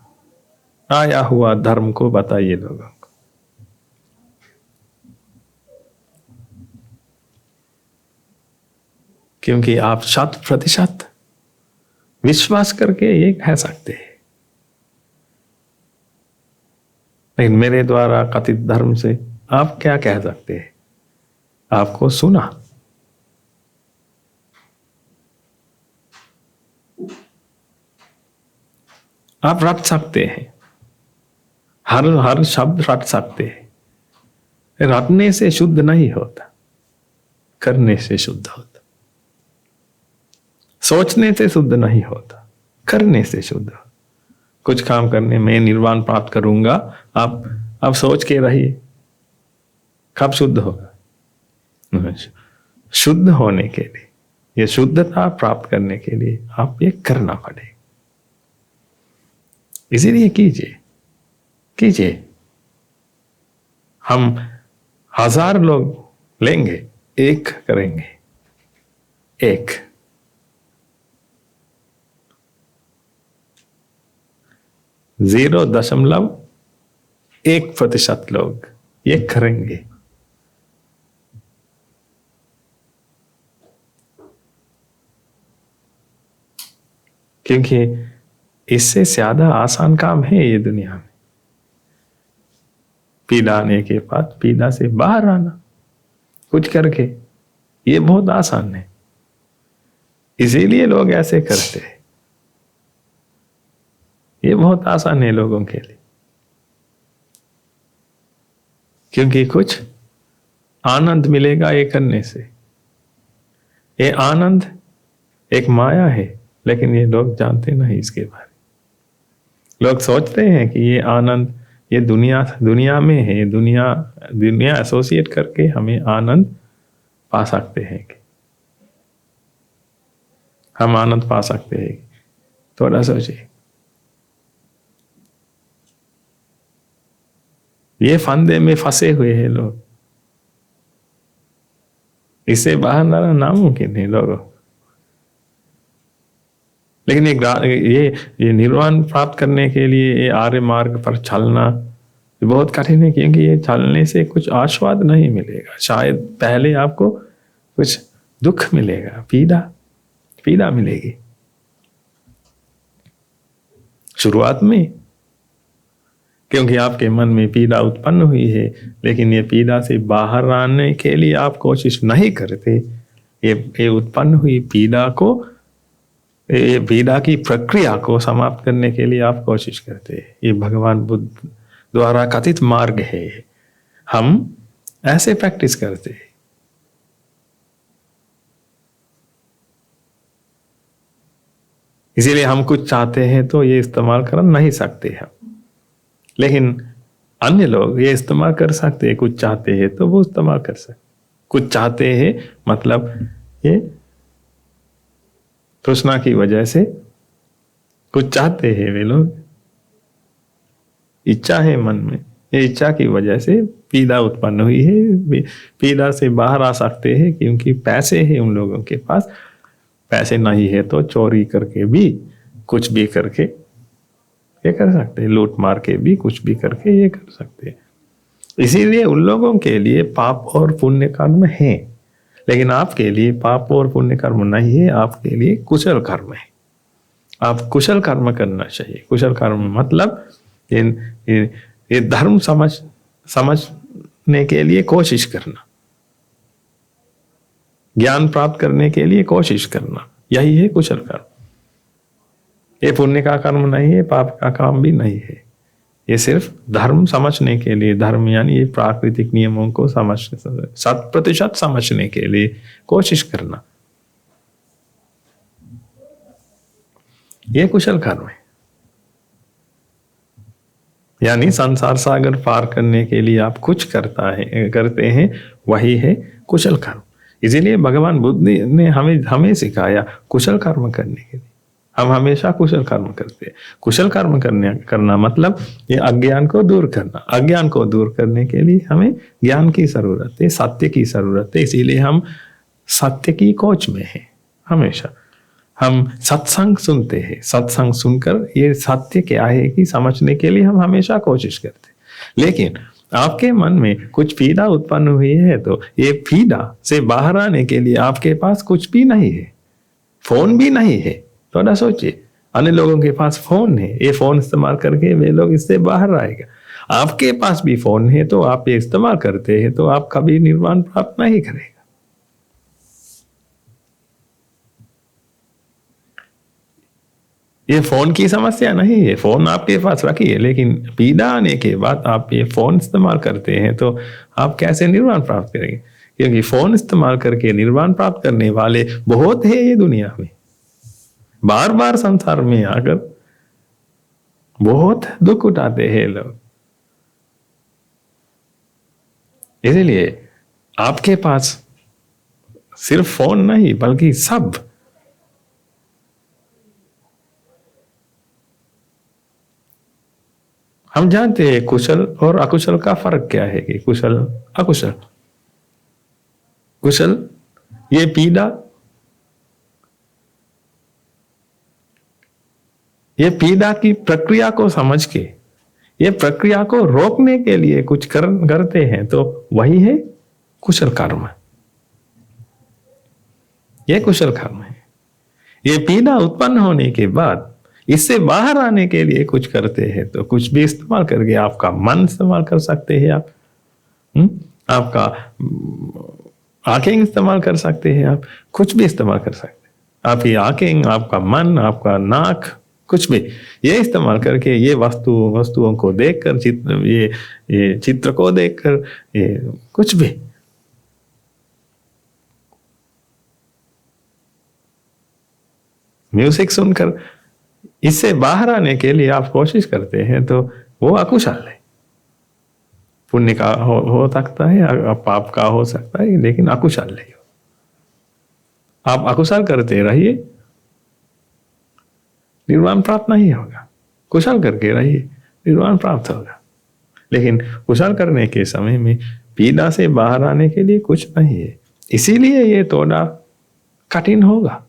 आया हुआ धर्म को बताइए लोगों को। क्योंकि आप 100% विश्वास करके ये कह सकते हैं, लेकिन मेरे द्वारा कथित धर्म से आप क्या कह सकते हैं? आपको सुना, आप रट सकते हैं, हर शब्द रट सकते हैं। रटने से शुद्ध नहीं होता, करने से शुद्ध होता। सोचने से शुद्ध नहीं होता, करने से शुद्ध होता। कुछ काम करने में निर्वाण प्राप्त करूंगा, आप सोच के रहिए, कब शुद्ध होगा? शुद्ध होने के लिए, ये शुद्धता प्राप्त करने के लिए आप ये करना पड़ेगा। इसीलिए कीजिए। हम 1000 लोग लेंगे, एक करेंगे, एक 0.1% लोग ये करेंगे। क्योंकि इससे ज्यादा आसान काम है ये दुनिया में। पीड़ा आने के बाद पीड़ा से बाहर आना कुछ करके, ये बहुत आसान है। इसीलिए लोग ऐसे करते हैं। ये बहुत आसान है लोगों के लिए, क्योंकि कुछ आनंद मिलेगा ये करने से। ये आनंद एक माया है, लेकिन ये लोग जानते नहीं इसके बारे में। लोग सोचते हैं कि ये आनंद ये दुनिया में है, दुनिया एसोसिएट करके हमें आनंद पा सकते हैं कि हम आनंद पा सकते हैं। थोड़ा सोचिए, ये फंदे में फंसे हुए हैं लोग, इससे बाहर ना नामुमकिन है लोगों। लेकिन ये निर्वाण प्राप्त करने के लिए ये आर्य मार्ग पर चलना ये बहुत कठिन है, क्योंकि ये चलने से कुछ आस्वाद नहीं मिलेगा। शायद पहले आपको कुछ दुख मिलेगा, पीड़ा मिलेगी शुरुआत में, क्योंकि आपके मन में पीड़ा उत्पन्न हुई है। लेकिन ये पीड़ा से बाहर आने के लिए आप कोशिश नहीं करते। ये उत्पन्न हुई पीड़ा की प्रक्रिया को समाप्त करने के लिए आप कोशिश करते हैं। ये भगवान बुद्ध द्वारा कथित मार्ग है, हम ऐसे प्रैक्टिस करते हैं। इसीलिए हम कुछ चाहते हैं तो ये इस्तेमाल कर नहीं सकते हैं। लेकिन अन्य लोग ये इस्तेमाल कर सकते हैं, कुछ चाहते हैं तो वो इस्तेमाल कर सकते, कुछ चाहते हैं मतलब ये तृष्णा की वजह से कुछ चाहते हैं, वे लोग इच्छा है मन में, ये इच्छा की वजह से पीड़ा उत्पन्न हुई है, पीड़ा से बाहर आ सकते हैं क्योंकि पैसे हैं उन लोगों के पास, पैसे नहीं है तो चोरी करके भी कुछ भी करके ये कर सकते हैं, लूट मार के भी कुछ भी करके ये कर सकते हैं। इसीलिए उन लोगों के लिए पाप और पुण्य कर्म है, लेकिन आपके लिए पाप और पुण्य कर्म नहीं है, आपके लिए कुशल कर्म है। आप कुशल कर्म करना चाहिए। कुशल कर्म मतलब ये धर्म समझने के लिए कोशिश करना, ज्ञान प्राप्त करने के लिए कोशिश करना, यही है कुशल कर्म। ये पुण्य का कर्म नहीं है, पाप का काम भी नहीं है, ये सिर्फ धर्म समझने के लिए, धर्म यानी ये प्राकृतिक नियमों को 100% समझने के लिए कोशिश करना, ये कुशल कर्म है। यानी संसार सागर पार करने के लिए आप कुछ करते हैं, वही है कुशल कर्म। इसीलिए भगवान बुद्ध ने हमें सिखाया कुशल कर्म करने के लिए। हम हमेशा कुशल कर्म करते हैं। कुशल कर्म करना मतलब ये अज्ञान को दूर करना। अज्ञान को दूर करने के लिए हमें ज्ञान की जरूरत है, सत्य की जरूरत है। इसीलिए हम सत्य की खोज में हैं। हमेशा हम सत्संग सुनते हैं, सत्संग सुनकर ये सत्य क्या है कि समझने के लिए हम हमेशा कोशिश करते हैं। लेकिन आपके मन में कुछ पीड़ा उत्पन्न हुई है तो ये पीड़ा से बाहर आने के लिए आपके पास कुछ भी नहीं है, फोन भी नहीं है। थोड़ा सोचिए, अन्य लोगों के पास फोन है, ये फोन इस्तेमाल करके वे लोग इससे बाहर आएगा। आपके पास भी फोन है तो आप ये इस्तेमाल करते हैं तो आप कभी निर्वाण प्राप्त नहीं करेगा। ये फोन की समस्या नहीं है, फोन आपके पास रखिए, लेकिन पीड़ा आने के बाद आप ये फोन इस्तेमाल करते हैं तो आप कैसे निर्वाण प्राप्त करेंगे? क्योंकि फोन इस्तेमाल करके निर्वाण प्राप्त करने वाले बहुत है ये दुनिया में। बार बार संसार में आकर बहुत दुख उठाते हैं लोग। इसलिए आपके पास सिर्फ फोन नहीं बल्कि सब, हम जानते हैं कुशल और अकुशल का फर्क क्या है कि कुशल अकुशल। कुशल ये पीड़ा की प्रक्रिया को समझ के ये प्रक्रिया को रोकने के लिए कुछ करते हैं तो वही है कुशल कर्म। ये कुशल कर्म है। ये पीड़ा उत्पन्न होने के बाद इससे बाहर आने के लिए कुछ करते हैं तो कुछ भी इस्तेमाल करके, आपका मन इस्तेमाल कर सकते हैं आप, आपका आंखें इस्तेमाल कर सकते हैं, आप कुछ भी इस्तेमाल कर सकते हैं। आपकी आंखें, आपका मन, आपका नाक, कुछ भी ये इस्तेमाल करके ये वस्तुओं को देखकर, ये चित्र को देखकर, ये कुछ भी म्यूजिक सुनकर इससे बाहर आने के लिए आप कोशिश करते हैं तो वो अकुशल है। पुण्य का हो सकता है, पाप का हो सकता है, लेकिन अकुशल नहीं हो। आप अकुशल करते रहिए, निर्वाण प्राप्त नहीं होगा। कुशल करके रहिए, निर्वाण प्राप्त होगा। लेकिन कुशल करने के समय में पीड़ा से बाहर आने के लिए कुछ नहीं है, इसीलिए ये थोड़ा कठिन होगा।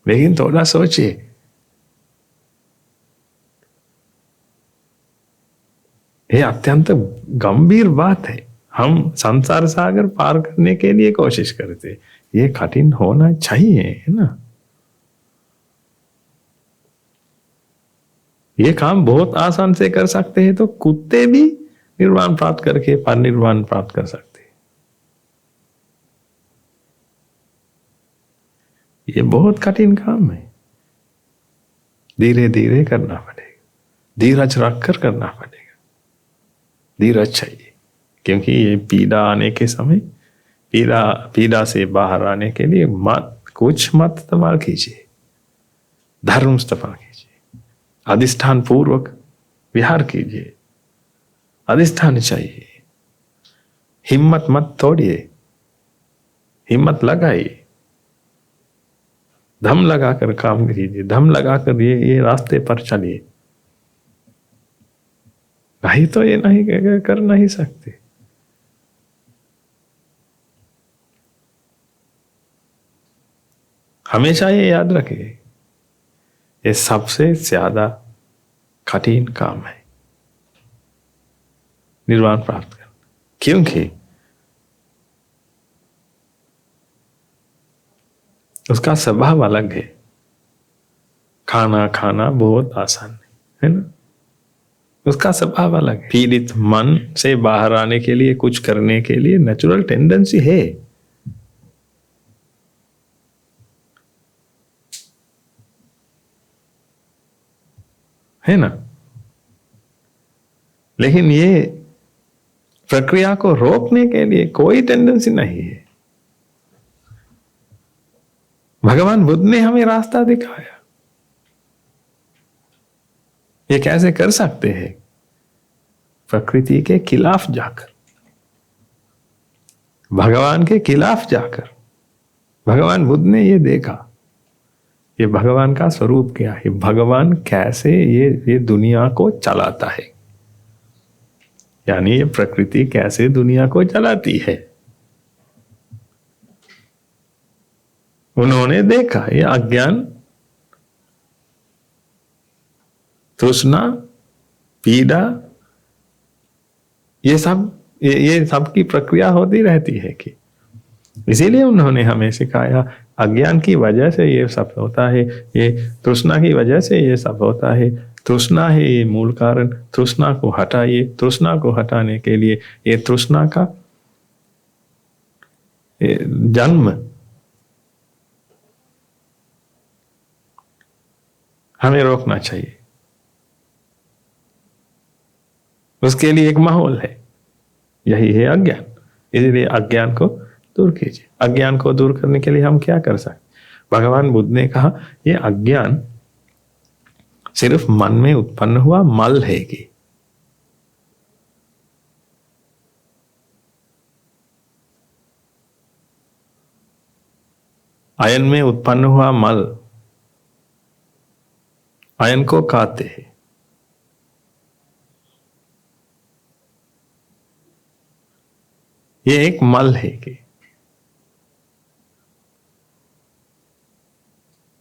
लेकिन थोड़ा सोचिए, ये अत्यंत गंभीर बात है। हम संसार सागर पार करने के लिए कोशिश करते, ये कठिन होना चाहिए, है ना। ये काम बहुत आसान से कर सकते हैं तो कुत्ते भी निर्वाण प्राप्त करके परिनिर्वाण प्राप्त कर सकते हैं। ये बहुत कठिन काम है, धीरे धीरे करना पड़ेगा, धीरज रखकर करना पड़ेगा। धीरज चाहिए, क्योंकि ये पीड़ा आने के समय पीड़ा से बाहर आने के लिए कुछ मत इस्तेमाल कीजिए, धर्म इस्तेमाल कीजिए, अधिष्ठान पूर्वक विहार कीजिए। अधिष्ठान चाहिए, हिम्मत मत तोड़िए, हिम्मत लगाइए, दम लगाकर काम कीजिए, दम लगाकर ये रास्ते पर चलिए, नहीं तो ये नहीं कर नहीं सकते। हमेशा ये याद रखिए, ये सबसे ज्यादा कठिन काम है निर्वाण प्राप्त करना, क्योंकि उसका स्वभाव अलग है। खाना बहुत आसान है ना, उसका स्वभाव अलग है। पीड़ित मन से बाहर आने के लिए, कुछ करने के लिए नेचुरल टेंडेंसी है ना। लेकिन ये प्रक्रिया को रोकने के लिए कोई टेंडेंसी नहीं है। भगवान बुद्ध ने हमें रास्ता दिखाया, ये कैसे कर सकते हैं? प्रकृति के खिलाफ जाकर, भगवान के खिलाफ जाकर। भगवान बुद्ध ने ये देखा, ये भगवान का स्वरूप क्या है, भगवान कैसे ये दुनिया को चलाता है, यानी ये प्रकृति कैसे दुनिया को चलाती है। उन्होंने देखा ये अज्ञान, तृष्णा, पीड़ा, ये सब की प्रक्रिया होती रहती है कि इसीलिए उन्होंने हमें सिखाया, अज्ञान की वजह से ये सब होता है, ये तृष्णा की वजह से ये सब होता है। तृष्णा है ये मूल कारण, तृष्णा को हटाइए। तृष्णा को हटाने के लिए ये तृष्णा का जन्म हमें रोकना चाहिए। उसके लिए एक माहौल है, यही है अज्ञान। इसलिए अज्ञान को दूर कीजिए। अज्ञान को दूर करने के लिए हम क्या कर सकते? भगवान बुद्ध ने कहा, ये अज्ञान सिर्फ मन में उत्पन्न हुआ मल है कि आयन में उत्पन्न हुआ मल, आयन को कहते हैं। ये एक मल है कि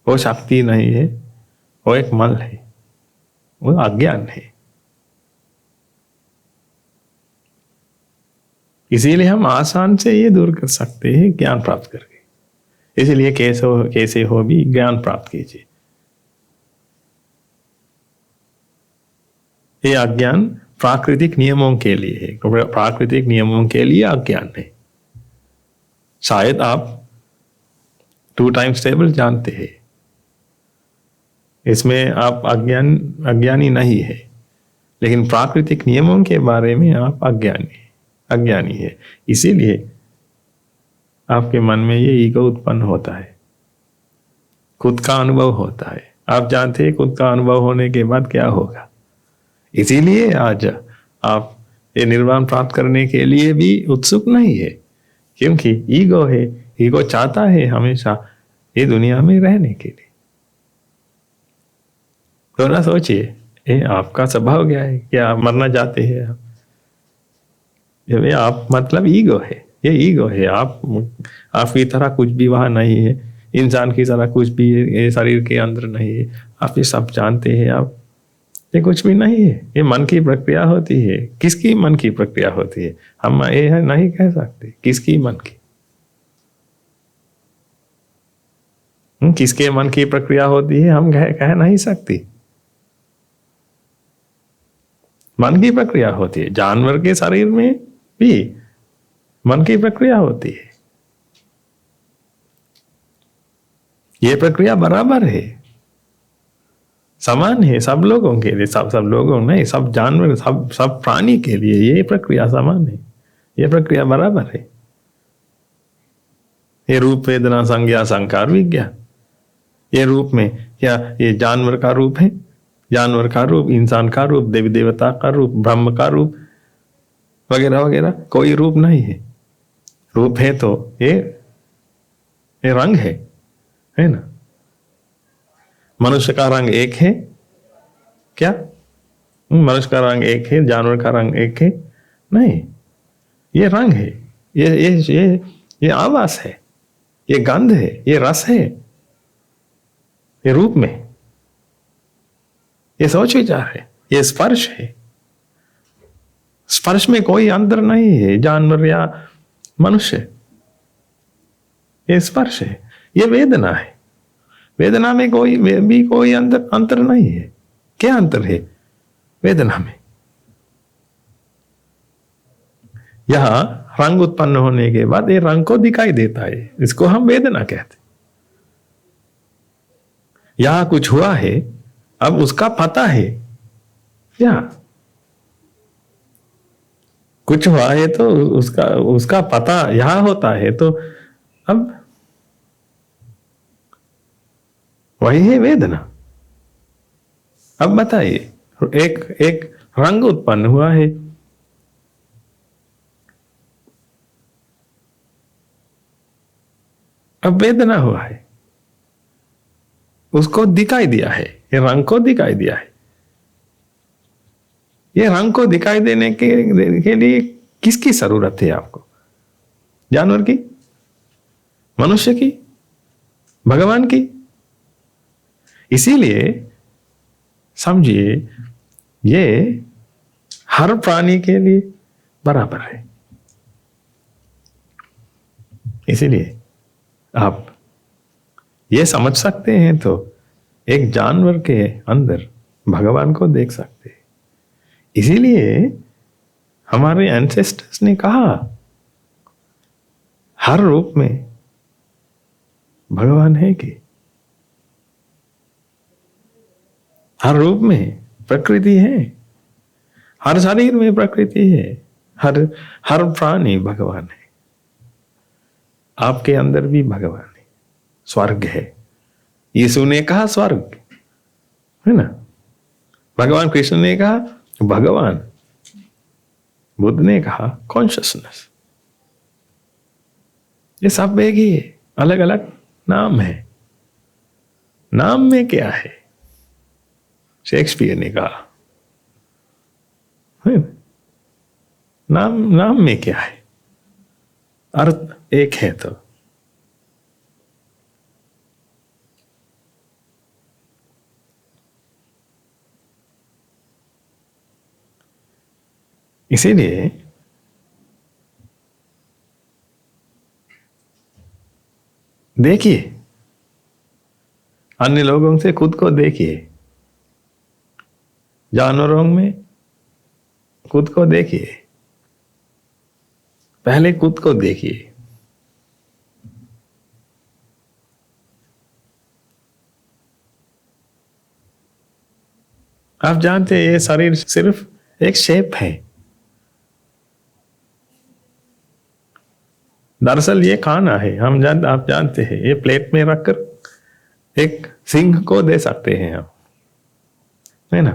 वो शक्ति नहीं है, वो एक मल है, वो अज्ञान है। इसीलिए हम आसान से ये दूर कर सकते हैं ज्ञान प्राप्त करके। इसीलिए कैसे हो भी ज्ञान प्राप्त कीजिए। ये अज्ञान प्राकृतिक नियमों के लिए है, प्राकृतिक नियमों के लिए अज्ञान है। शायद आप 2 टाइम्स टेबल जानते हैं, इसमें आप अज्ञानी नहीं है, लेकिन प्राकृतिक नियमों के बारे में आप अज्ञानी है। इसीलिए आपके मन में ये ईगो उत्पन्न होता है, खुद का अनुभव होता है। आप जानते हैं खुद का अनुभव होने के बाद क्या होगा। इसीलिए आज आप ये निर्वाण प्राप्त करने के लिए भी उत्सुक नहीं है, क्योंकि ईगो है। ईगो चाहता है हमेशा ये दुनिया में रहने के लिए। तो ना सोचिए, ये आपका स्वभाव क्या है? क्या आप मरना चाहते हैं? आप मतलब ईगो है, ये ईगो है। आपकी तरह कुछ भी वहां नहीं है, इंसान की तरह कुछ भी ये शरीर के अंदर नहीं है। आप ये सब जानते हैं, आप ये कुछ भी नहीं है। ये मन की प्रक्रिया होती है। किसकी मन की प्रक्रिया होती है? हम ये नहीं कह सकते किसकी मन की। किसके मन की प्रक्रिया होती है हम कह नहीं सकती। मन की प्रक्रिया होती है। जानवर के शरीर में भी मन की प्रक्रिया होती है। ये प्रक्रिया बराबर है, समान है सब लोगों के लिए। सब लोगों नहीं, सब जानवर, सब प्राणी के लिए ये प्रक्रिया समान है, ये प्रक्रिया बराबर है। ये रूप वेदना संज्ञा संकार विज्ञान, ये रूप में क्या ये जानवर का रूप है, जानवर का रूप, इंसान का रूप, देवी देवता का रूप, ब्रह्म का रूप वगैरह वगैरह, कोई रूप नहीं है। रूप है तो ये रंग है ना। मनुष्य का रंग एक है क्या? मनुष्य का रंग एक है, जानवर का रंग एक है? नहीं, ये रंग है, ये आवास है, ये गंध है, ये रस है, ये रूप में, ये सोच विचार है, ये स्पर्श है। स्पर्श में कोई अंतर नहीं है जानवर या मनुष्य, ये स्पर्श है। ये वेदना है, वेदना में कोई अंतर नहीं है। क्या अंतर है वेदना में? यहां रंग उत्पन्न होने के बाद ये रंग को दिखाई देता है, इसको हम वेदना कहते। यहां कुछ हुआ है, अब उसका पता है। यहां कुछ हुआ है तो उसका पता यहां होता है, तो अब वही है वेदना। अब बताइए, एक रंग उत्पन्न हुआ है, अब वेदना हुआ है, उसको दिखाई दिया है, ये रंग को दिखाई दिया है। ये रंग को दिखाई देने के लिए किसकी जरूरत है आपको? जानवर की, मनुष्य की, भगवान की? इसीलिए समझिए ये हर प्राणी के लिए बराबर है। इसीलिए आप ये समझ सकते हैं तो एक जानवर के अंदर भगवान को देख सकते हैं। इसीलिए हमारे एंसेस्टर्स ने कहा हर रूप में भगवान है कि हर रूप में प्रकृति है, हर शरीर में प्रकृति है, हर प्राणी भगवान है। आपके अंदर भी भगवान है, स्वर्ग है। यीशु ने कहा स्वर्ग है ना, भगवान कृष्ण ने कहा भगवान, बुद्ध ने कहा कॉन्शियसनेस। ये सब एक ही है, अलग अलग नाम है। नाम में क्या है? शेक्सपियर ने कहा है ना? नाम में क्या है? अर्थ एक है। तो इसीलिए देखिए, अन्य लोगों से खुद को देखिए, जानवरों में खुद को देखिए, पहले खुद को देखिए। आप जानते हैं ये शरीर सिर्फ एक शेप है। दरअसल ये खाना है, आप जानते हैं, ये प्लेट में रखकर एक सिंह को दे सकते हैं हम, है ना?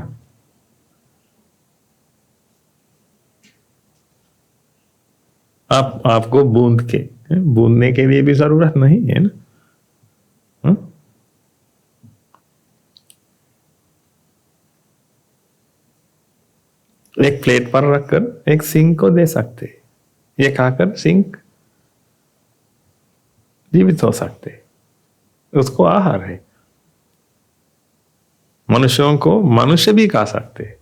आपको बूंदने के लिए भी जरूरत नहीं है ना? एक प्लेट पर रखकर एक सिंह को दे सकते, ये खाकर सिंह जीवित हो सकते, उसको आहार है। मनुष्यों को मनुष्य भी खा सकते।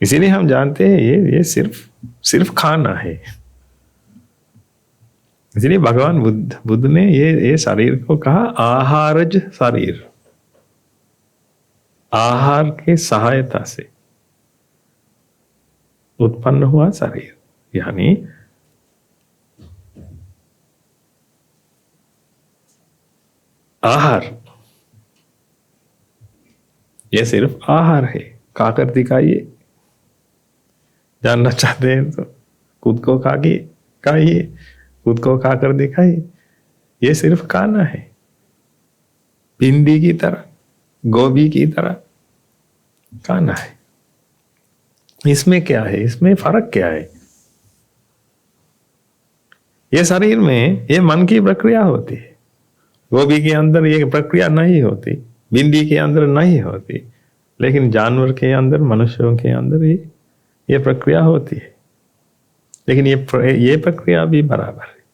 इसीलिए हम जानते हैं ये सिर्फ खाना है। इसलिए भगवान बुद्ध ने ये शरीर को कहा आहारज शरीर। आहार के सहायता से उत्पन्न हुआ शरीर, यानी आहार। ये सिर्फ आहार है। खाकर दिखाइए, जानना चाहते हैं तो खुद को खा के खाइए, खुद को खाकर दिखाइए। ये सिर्फ खाना है, भिंडी की तरह, गोभी की तरह खाना है। इसमें क्या है, इसमें फर्क क्या है? ये शरीर में ये मन की प्रक्रिया होती है। गोभी के अंदर ये प्रक्रिया नहीं होती, भिंडी के अंदर नहीं होती, लेकिन जानवर के अंदर, मनुष्यों के अंदर ये प्रक्रिया होती है। लेकिन ये प्रक्रिया भी बराबर है,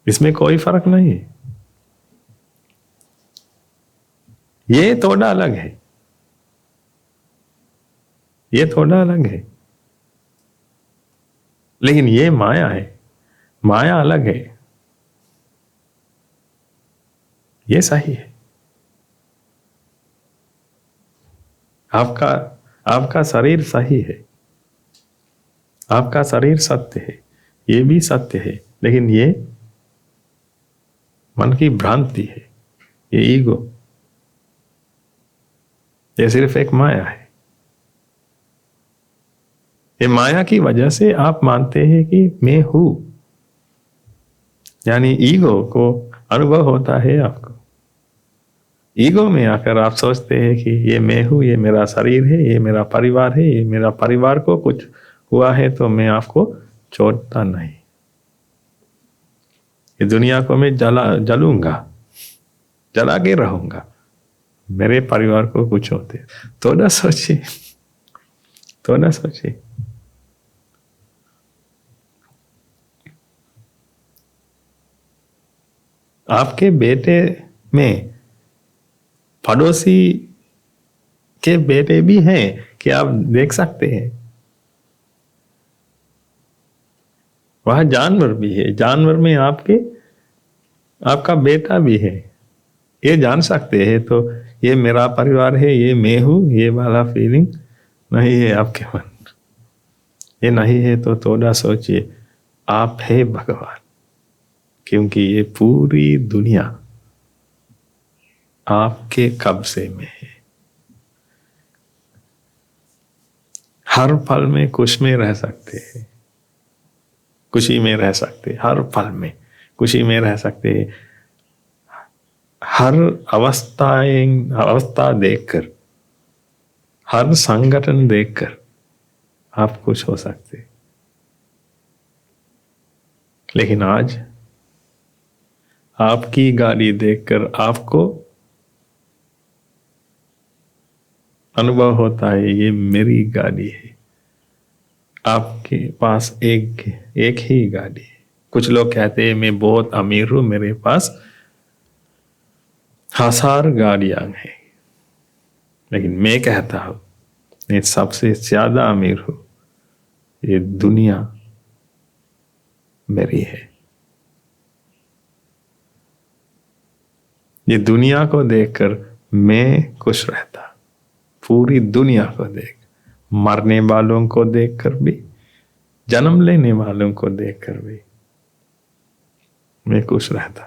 इसमें कोई फर्क नहीं है। ये थोड़ा अलग है, ये थोड़ा अलग है, लेकिन ये माया है, माया अलग है, ये सही है। आपका शरीर सही है, आपका शरीर सत्य है, ये भी सत्य है, लेकिन ये मन की भ्रांति है, ये ईगो, ये सिर्फ एक माया है। ये माया की वजह से आप मानते हैं कि मैं हूं, यानी ईगो को अनुभव होता है आपको। ईगो में आकर आप सोचते हैं कि ये मैं हूं, ये मेरा शरीर है, ये मेरा परिवार है, ये मेरा परिवार को कुछ हुआ है तो मैं आपको छोड़ता नहीं, ये दुनिया को मैं जलूंगा, जला के रहूंगा, मेरे परिवार को कुछ होते। थोड़ा सोचिए, थोड़ा सोचिए। आपके बेटे में पड़ोसी के बेटे भी हैं कि आप देख सकते हैं, वह जानवर भी है, जानवर में आपका बेटा भी है, ये जान सकते हैं। तो ये मेरा परिवार है, ये मैं हूं, ये वाला फीलिंग नहीं है आपके मन, ये नहीं है। तो थोड़ा सोचिए, आप है भगवान, क्योंकि ये पूरी दुनिया आपके कब्जे में है। हर पल में खुश में रह सकते हैं, खुशी में रह सकते हैं, हर पल में खुशी में रह सकते हैं। हर अवस्था देखकर, हर संगठन देखकर आप खुश हो सकते। लेकिन आज आपकी गाड़ी देखकर आपको अनुभव होता है ये मेरी गाड़ी है। आपके पास एक ही गाड़ी है। कुछ लोग कहते हैं मैं बहुत अमीर हूं, मेरे पास 1000 गाड़ियां हैं, लेकिन मैं कहता हूं मैं सबसे ज्यादा अमीर हूं, ये दुनिया मेरी है। ये दुनिया को देखकर मैं खुश रहता, पूरी दुनिया को देख, मरने वालों को देखकर भी, जन्म लेने वालों को देखकर भी मैं खुश रहता,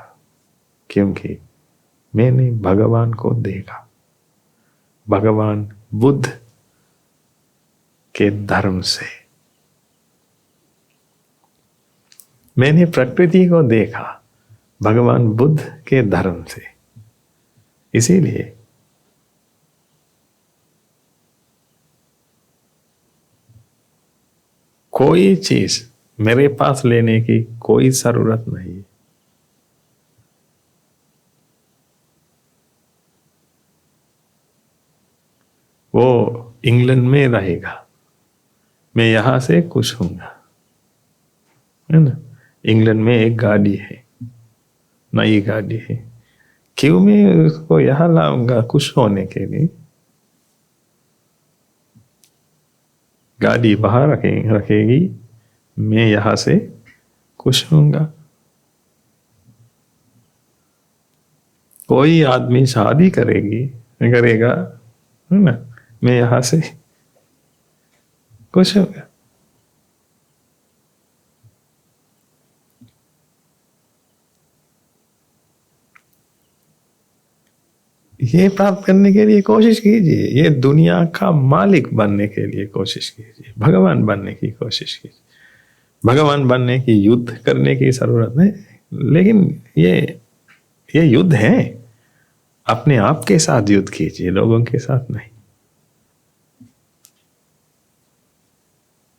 क्योंकि मैंने भगवान को देखा, भगवान बुद्ध के धर्म से। मैंने प्रकृति को देखा भगवान बुद्ध के धर्म से। इसीलिए कोई चीज मेरे पास लेने की कोई जरूरत नहीं। वो इंग्लैंड में रहेगा, मैं यहां से खुश हूंगा, है ना। इंग्लैंड में एक गाड़ी है, नई गाड़ी है, क्यों मैं उसको यहां लाऊंगा खुश होने के लिए? गाड़ी बाहर रखेगी, मैं यहां से खुश होऊंगा। कोई आदमी शादी करेगा, है ना, मैं यहां से खुश होगा। ये प्राप्त करने के लिए कोशिश कीजिए, ये दुनिया का मालिक बनने के लिए कोशिश कीजिए, भगवान बनने की कोशिश कीजिए। भगवान बनने की युद्ध करने की जरूरत है, लेकिन ये युद्ध है, अपने आप के साथ युद्ध कीजिए, लोगों के साथ नहीं।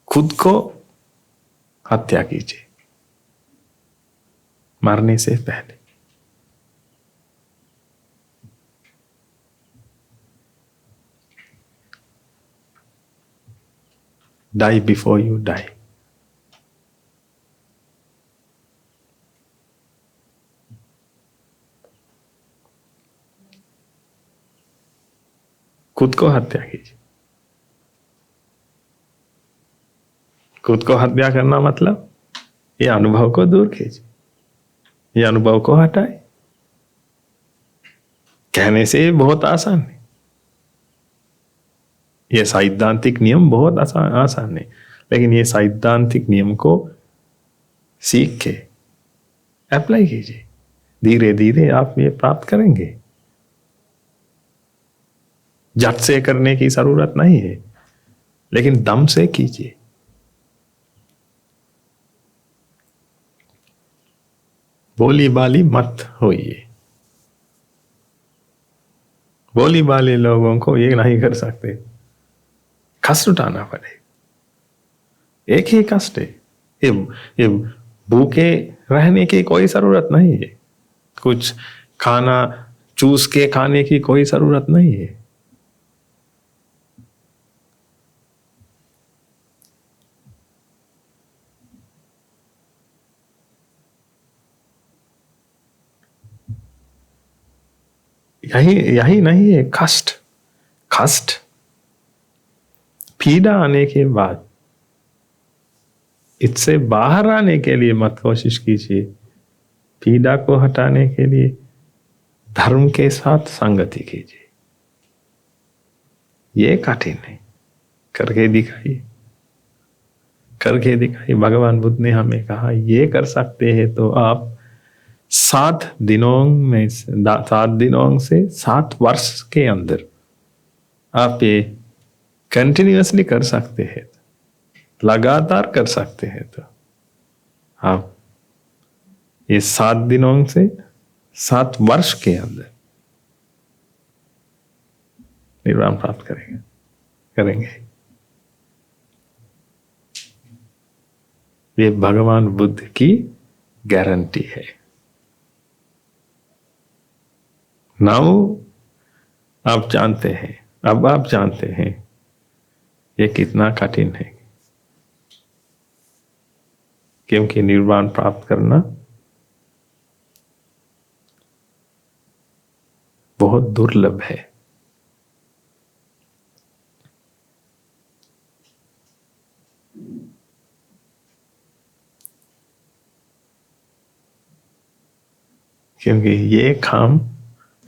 खुद को हत्या कीजिए मरने से पहले। Die before you die. खुद को हत्या कीजिए। खुद को हत्या करना मतलब ये अनुभव को दूर कीजिए, ये अनुभव को हटाए। कहने से बहुत आसान है, ये सैद्धांतिक नियम बहुत आसान है, लेकिन ये सैद्धांतिक नियम को सीख के अप्लाई कीजिए, धीरे धीरे आप ये प्राप्त करेंगे। झट से करने की जरूरत नहीं है, लेकिन दम से कीजिए। बोली बाली मत होइए। बोली बाली लोगों को ये नहीं कर सकते, कष्ट उठाना पड़े। एक ही कष्ट है, ये भूखे रहने की कोई जरूरत नहीं है, कुछ खाना चूस के खाने की कोई जरूरत नहीं है। यही नहीं है कष्ट पीड़ा आने के बाद इससे बाहर आने के लिए मत कोशिश कीजिए। पीड़ा को हटाने के लिए धर्म के साथ संगति कीजिए। ये कठिन है, करके दिखाइए। भगवान बुद्ध ने हमें कहा ये कर सकते हैं तो आप 7 दिनों से 7 वर्ष के अंदर आप ये कंटिन्यूअसली कर सकते हैं, लगातार कर सकते हैं। तो आप ये 7 दिनों से 7 वर्ष के अंदर निर्वाण प्राप्त करेंगे। ये भगवान बुद्ध की गारंटी है। नाउ आप जानते हैं, अब आप जानते हैं ये कितना कठिन है, क्योंकि निर्वाण प्राप्त करना बहुत दुर्लभ है। क्योंकि ये काम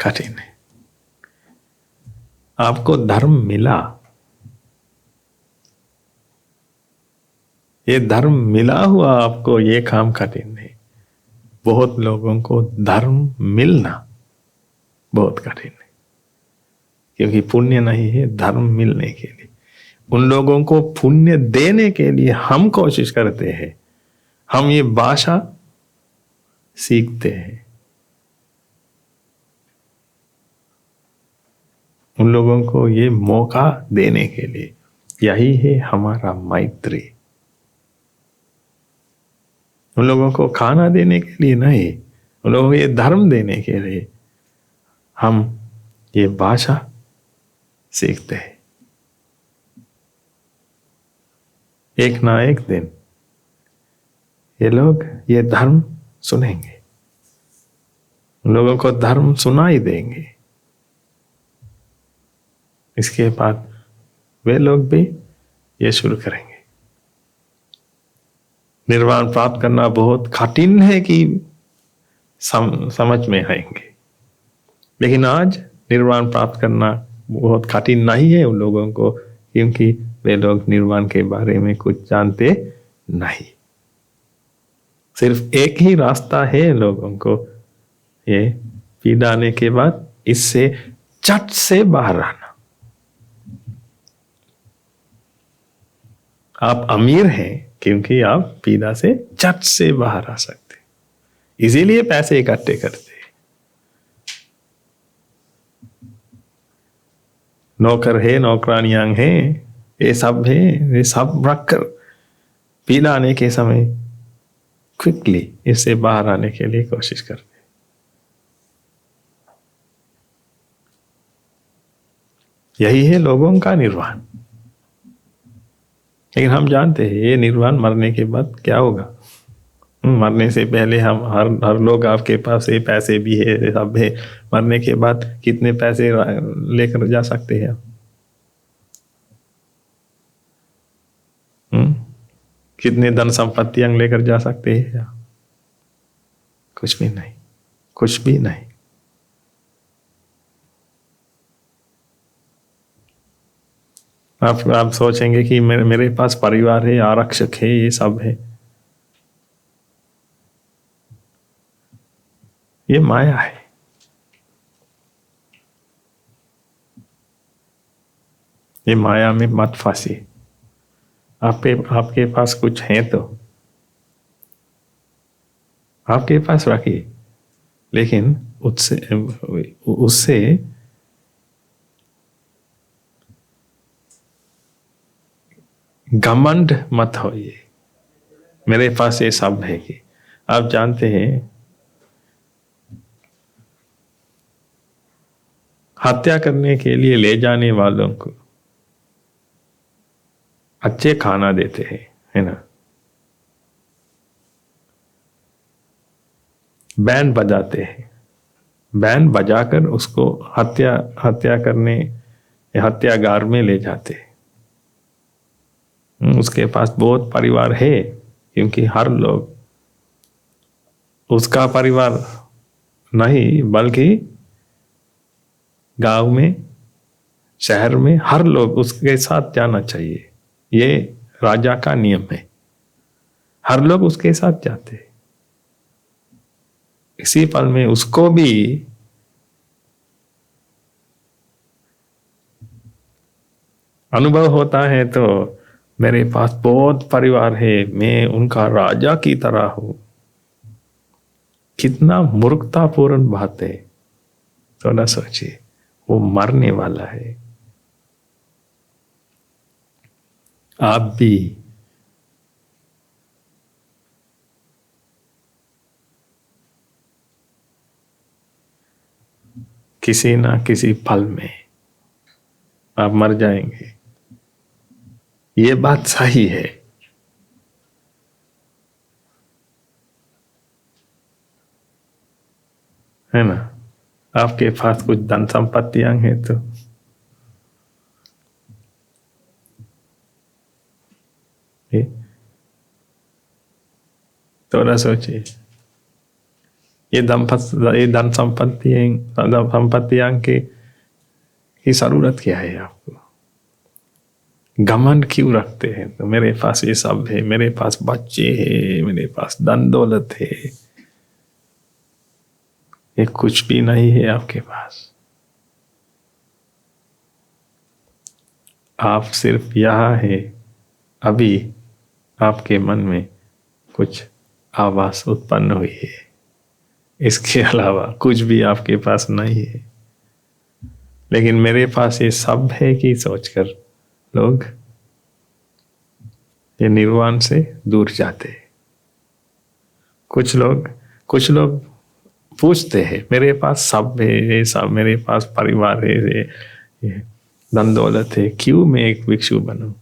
कठिन है। आपको धर्म मिला, ये धर्म मिला हुआ आपको ये काम कठिन है। बहुत लोगों को धर्म मिलना बहुत कठिन है, क्योंकि पुण्य नहीं है धर्म मिलने के लिए। उन लोगों को पुण्य देने के लिए हम कोशिश करते हैं, हम ये भाषा सीखते हैं। उन लोगों को ये मौका देने के लिए, यही है हमारा मैत्री। उन लोगों को खाना देने के लिए नहीं, उन लोगों को ये धर्म देने के लिए हम ये भाषा सीखते हैं। एक ना एक दिन ये लोग ये धर्म सुनेंगे, उन लोगों को धर्म सुनाई देंगे। इसके बाद वे लोग भी ये शुरू करेंगे। निर्वाण प्राप्त करना बहुत कठिन है कि समझ में आएंगे, लेकिन आज निर्वाण प्राप्त करना बहुत कठिन नहीं है उन लोगों को, क्योंकि वे लोग निर्वाण के बारे में कुछ जानते नहीं। सिर्फ एक ही रास्ता है लोगों को ये पीड़ाने के बाद इससे चट से बाहर आना। आप अमीर हैं क्योंकि आप पीड़ा से चट से बाहर आ सकते, इसीलिए पैसे इकट्ठे करते। नौकर है, नौकरानियां हैं, ये सब है, ये सब रखकर पीड़ा आने के समय क्विकली इससे बाहर आने के लिए कोशिश करते। यही है लोगों का निर्वाण। लेकिन हम जानते हैं ये निर्वाण मरने के बाद क्या होगा। मरने से पहले हम हर लोग, आपके पास ये पैसे भी है, सब है, मरने के बाद कितने पैसे लेकर जा सकते हैं? कितने धन संपत्तियां लेकर जा सकते हैं? कुछ भी नहीं, कुछ भी नहीं। आप सोचेंगे कि मेरे पास परिवार है, आरक्षक है, ये सब है। ये माया है। ये माया में मत फंसी। आपके पास कुछ है तो आपके पास रखिए, लेकिन उससे घमंड मत होइए। मेरे पास ये सब है कि आप जानते हैं, हत्या करने के लिए ले जाने वालों को अच्छे खाना देते हैं, है ना? बैंड बजाते हैं, बैंड बजाकर उसको हत्या करने हत्यागार में ले जाते हैं। उसके पास बहुत परिवार है, क्योंकि हर लोग उसका परिवार नहीं, बल्कि गांव में, शहर में हर लोग उसके साथ जाना चाहिए। ये राजा का नियम है, हर लोग उसके साथ जाते हैं। इसी पल में उसको भी अनुभव होता है, तो मेरे पास बहुत परिवार है, मैं उनका राजा की तरह हूं। कितना मूर्खतापूर्ण बात है। थोड़ा सोचिए, वो मरने वाला है। आप भी किसी ना किसी पल में आप मर जाएंगे, ये बात सही है। है ना? आपके पास कुछ धन संपत्तियां हैं तो थोड़ा सोचिए, ये धन संपत्तियां की जरूरत क्या है आपको? घमंड क्यों रखते हैं? तो मेरे पास ये सब है, मेरे पास बच्चे हैं, मेरे पास धन दौलत है। ये कुछ भी नहीं है आपके पास। आप सिर्फ यहाँ है। अभी आपके मन में कुछ आवाज उत्पन्न हुई है, इसके अलावा कुछ भी आपके पास नहीं है। लेकिन मेरे पास ये सब है कि सोचकर लोग ये निर्वाण से दूर जाते हैं। कुछ लोग पूछते हैं, मेरे पास सब है, ये सब, मेरे पास परिवार है, ये धन दौलत है, क्यों मैं एक भिक्षु बनूं?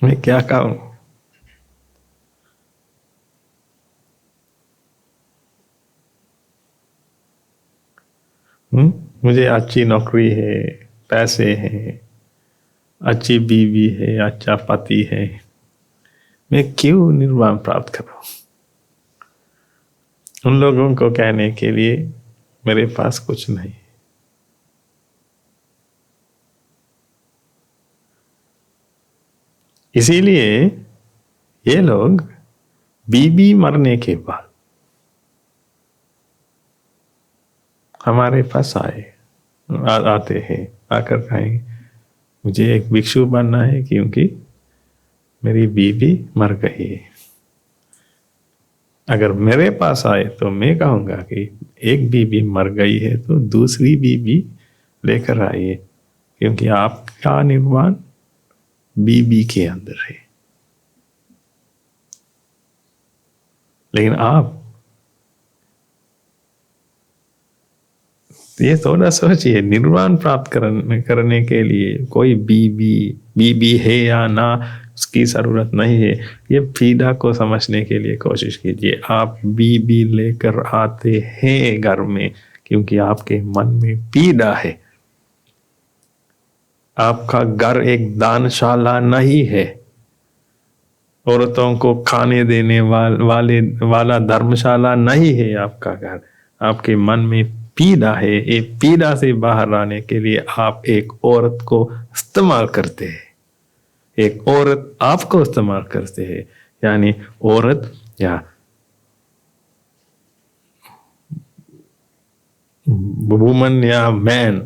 मैं क्या कहूं? मुझे अच्छी नौकरी है, पैसे हैं, अच्छी बीवी है, अच्छा पति है, मैं क्यों निर्वाण प्राप्त करूं? उन लोगों को कहने के लिए मेरे पास कुछ नहीं। इसीलिए ये लोग बीबी मरने के बाद हमारे पास आते हैं, आकर कहेंगे मुझे एक भिक्षु बनना है क्योंकि मेरी बीबी मर गई है। अगर मेरे पास आए तो मैं कहूँगा कि एक बीबी मर गई है तो दूसरी बीबी लेकर आइए, क्योंकि आपका निर्वाण बीबी के अंदर है। लेकिन आप ये थोड़ा सोचिए, निर्वाण प्राप्त करने के लिए कोई बीबी है या ना, उसकी जरूरत नहीं है। ये पीड़ा को समझने के लिए कोशिश कीजिए। आप बीबी लेकर आते हैं घर में क्योंकि आपके मन में पीड़ा है। आपका घर एक दानशाला नहीं है, औरतों को खाने देने वाला धर्मशाला नहीं है आपका घर। आपके मन में पीड़ा है। ये पीड़ा से बाहर आने के लिए आप एक औरत को इस्तेमाल करते हैं, एक औरत आपको इस्तेमाल करते हैं। यानी औरत या वुमन या मैन,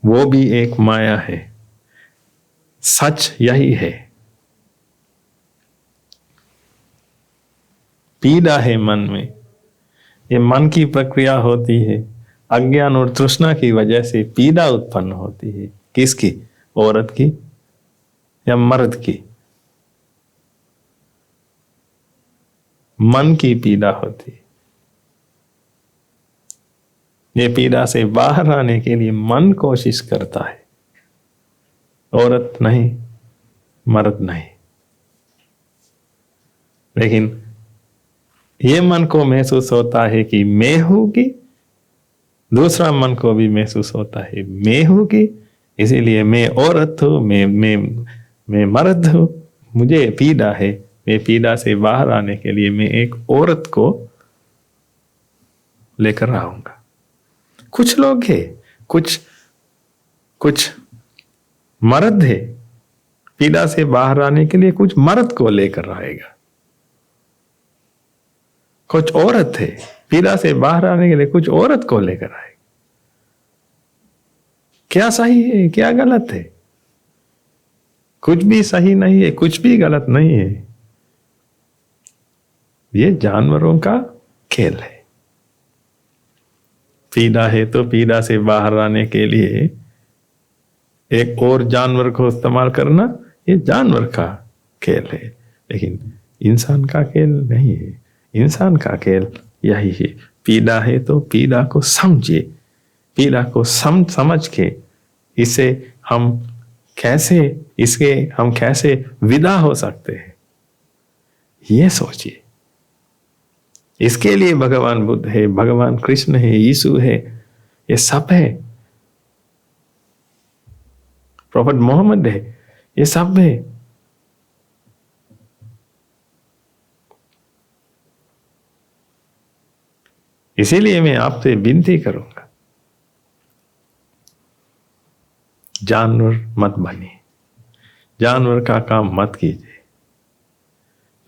वो भी एक माया है। सच यही है। पीड़ा है मन में, ये मन की प्रक्रिया होती है। अज्ञान और तृष्णा की वजह से पीड़ा उत्पन्न होती है। किसकी? औरत की या मर्द की? मन की पीड़ा होती है। ये पीड़ा से बाहर आने के लिए मन कोशिश करता है, औरत नहीं, मर्द नहीं। लेकिन ये मन को महसूस होता है कि मैं हूं कि, दूसरा मन को भी महसूस होता है मैं हूं कि, इसीलिए मैं औरत हूं, मैं मर्द हूं, मुझे पीड़ा है। मैं पीड़ा से बाहर आने के लिए मैं एक औरत को लेकर आऊंगा। कुछ लोग हैं, कुछ मर्द है, पीड़ा से बाहर आने के लिए कुछ मर्द को लेकर आएगा। कुछ औरत है, पीड़ा से बाहर आने के लिए कुछ औरत को लेकर आएगी। क्या सही है, क्या गलत है? कुछ भी सही नहीं है, कुछ भी गलत नहीं है। ये जानवरों का खेल है। पीड़ा है तो पीड़ा से बाहर आने के लिए एक और जानवर को इस्तेमाल करना, ये जानवर का खेल है। लेकिन इंसान का खेल नहीं है। इंसान का खेल यही है। पीड़ा है तो पीड़ा को समझिए, पीड़ा को समझ के इसे हम कैसे विदा हो सकते हैं, ये सोचिए। इसके लिए भगवान बुद्ध है, भगवान कृष्ण है, यीशु है, ये सब है। प्रॉफेट मोहम्मद है, ये सब है। इसीलिए मैं आपसे विनती करूंगा, जानवर मत बनिए, जानवर का काम मत कीजिए।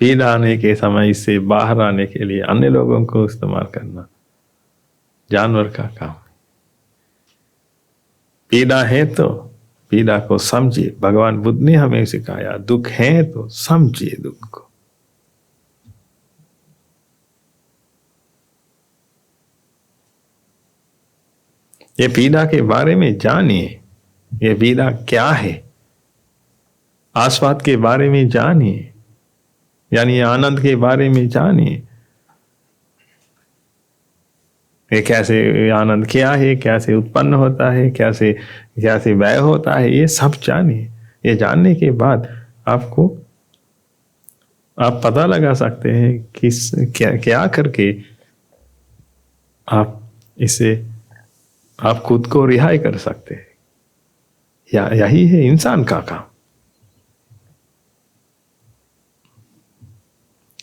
पीड़ा आने के समय इससे बाहर आने के लिए अन्य लोगों को इस्तेमाल करना जानवर का काम है। पीड़ा है तो पीड़ा को समझिए। भगवान बुद्ध ने हमें सिखाया, दुख है तो समझिए दुख को। ये पीड़ा के बारे में जानिए, ये पीड़ा क्या है। आस्वाद के बारे में जानिए, यानी आनंद के बारे में जानिए। ये कैसे आनंद क्या है, कैसे उत्पन्न होता है, कैसे व्यय होता है, ये सब जानिए। ये जानने के बाद आप पता लगा सकते हैं क्या करके आप खुद को रिहाई कर सकते हैं। यही है इंसान का काम।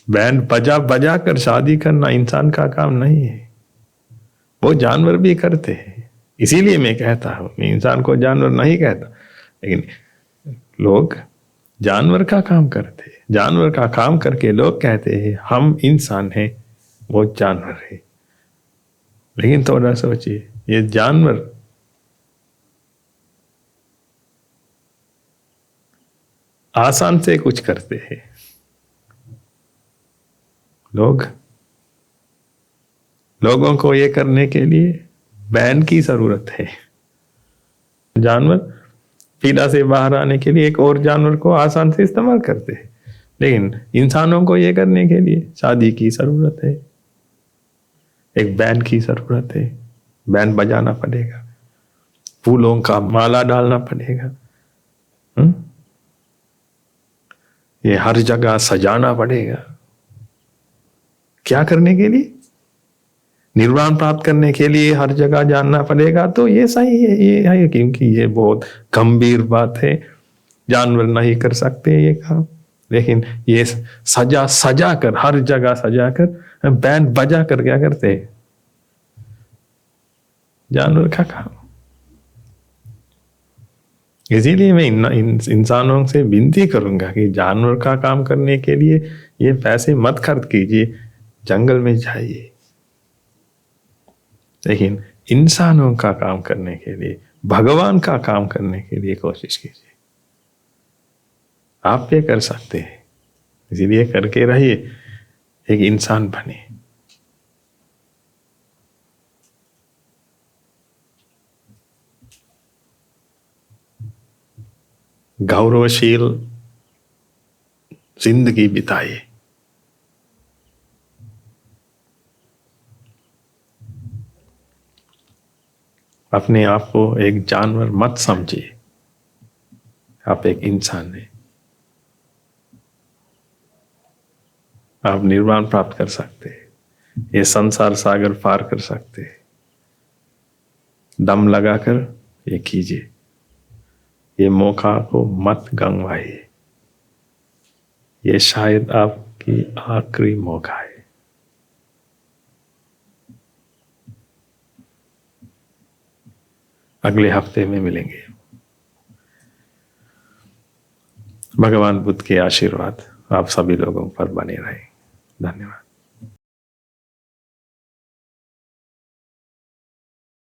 बैंड बजा कर शादी करना इंसान का काम नहीं है, वो जानवर भी करते हैं। इसीलिए मैं कहता हूं, मैं इंसान को जानवर नहीं कहता, लेकिन लोग जानवर का काम करते, जानवर का काम करके लोग कहते हैं हम इंसान हैं, वो जानवर है। लेकिन थोड़ा सोचिए, ये जानवर आसान से कुछ करते हैं, लोगों को ये करने के लिए बैन की जरूरत है। जानवर पीड़ा से बाहर आने के लिए एक और जानवर को आसान से इस्तेमाल करते हैं, लेकिन इंसानों को ये करने के लिए शादी की जरूरत है, एक बैंड की जरूरत है, बैंड बजाना पड़ेगा, फूलों का माला डालना पड़ेगा, ये हर जगह सजाना पड़ेगा। क्या करने के लिए? निर्वाण प्राप्त करने के लिए हर जगह जानना पड़ेगा। तो ये सही है, ये है, क्योंकि ये बहुत गंभीर बात है, जानवर नहीं कर सकते ये काम। लेकिन ये सजा कर, हर जगह सजा कर, बैंड बजा कर क्या करते हैं? जानवर का काम। इसीलिए मैं इंसानों से विनती करूंगा कि जानवर का काम करने के लिए ये पैसे मत खर्च कीजिए, जंगल में जाइए, लेकिन इंसानों का काम करने के लिए, भगवान का काम करने के लिए कोशिश कीजिए। आप ये कर सकते हैं, इसीलिए करके रहिए, एक इंसान बने। गौरवशील जिंदगी बिताइए। अपने आप को एक जानवर मत समझिए, आप एक इंसान हैं। आप निर्वाण प्राप्त कर सकते हैं, ये संसार सागर पार कर सकते हैं। दम लगाकर ये कीजिए, ये मौका को मत गंवाइए, ये शायद आपकी आखिरी मौका है। अगले हफ्ते में मिलेंगे। भगवान बुद्ध के आशीर्वाद आप सभी लोगों पर बने रहे। धन्यवाद।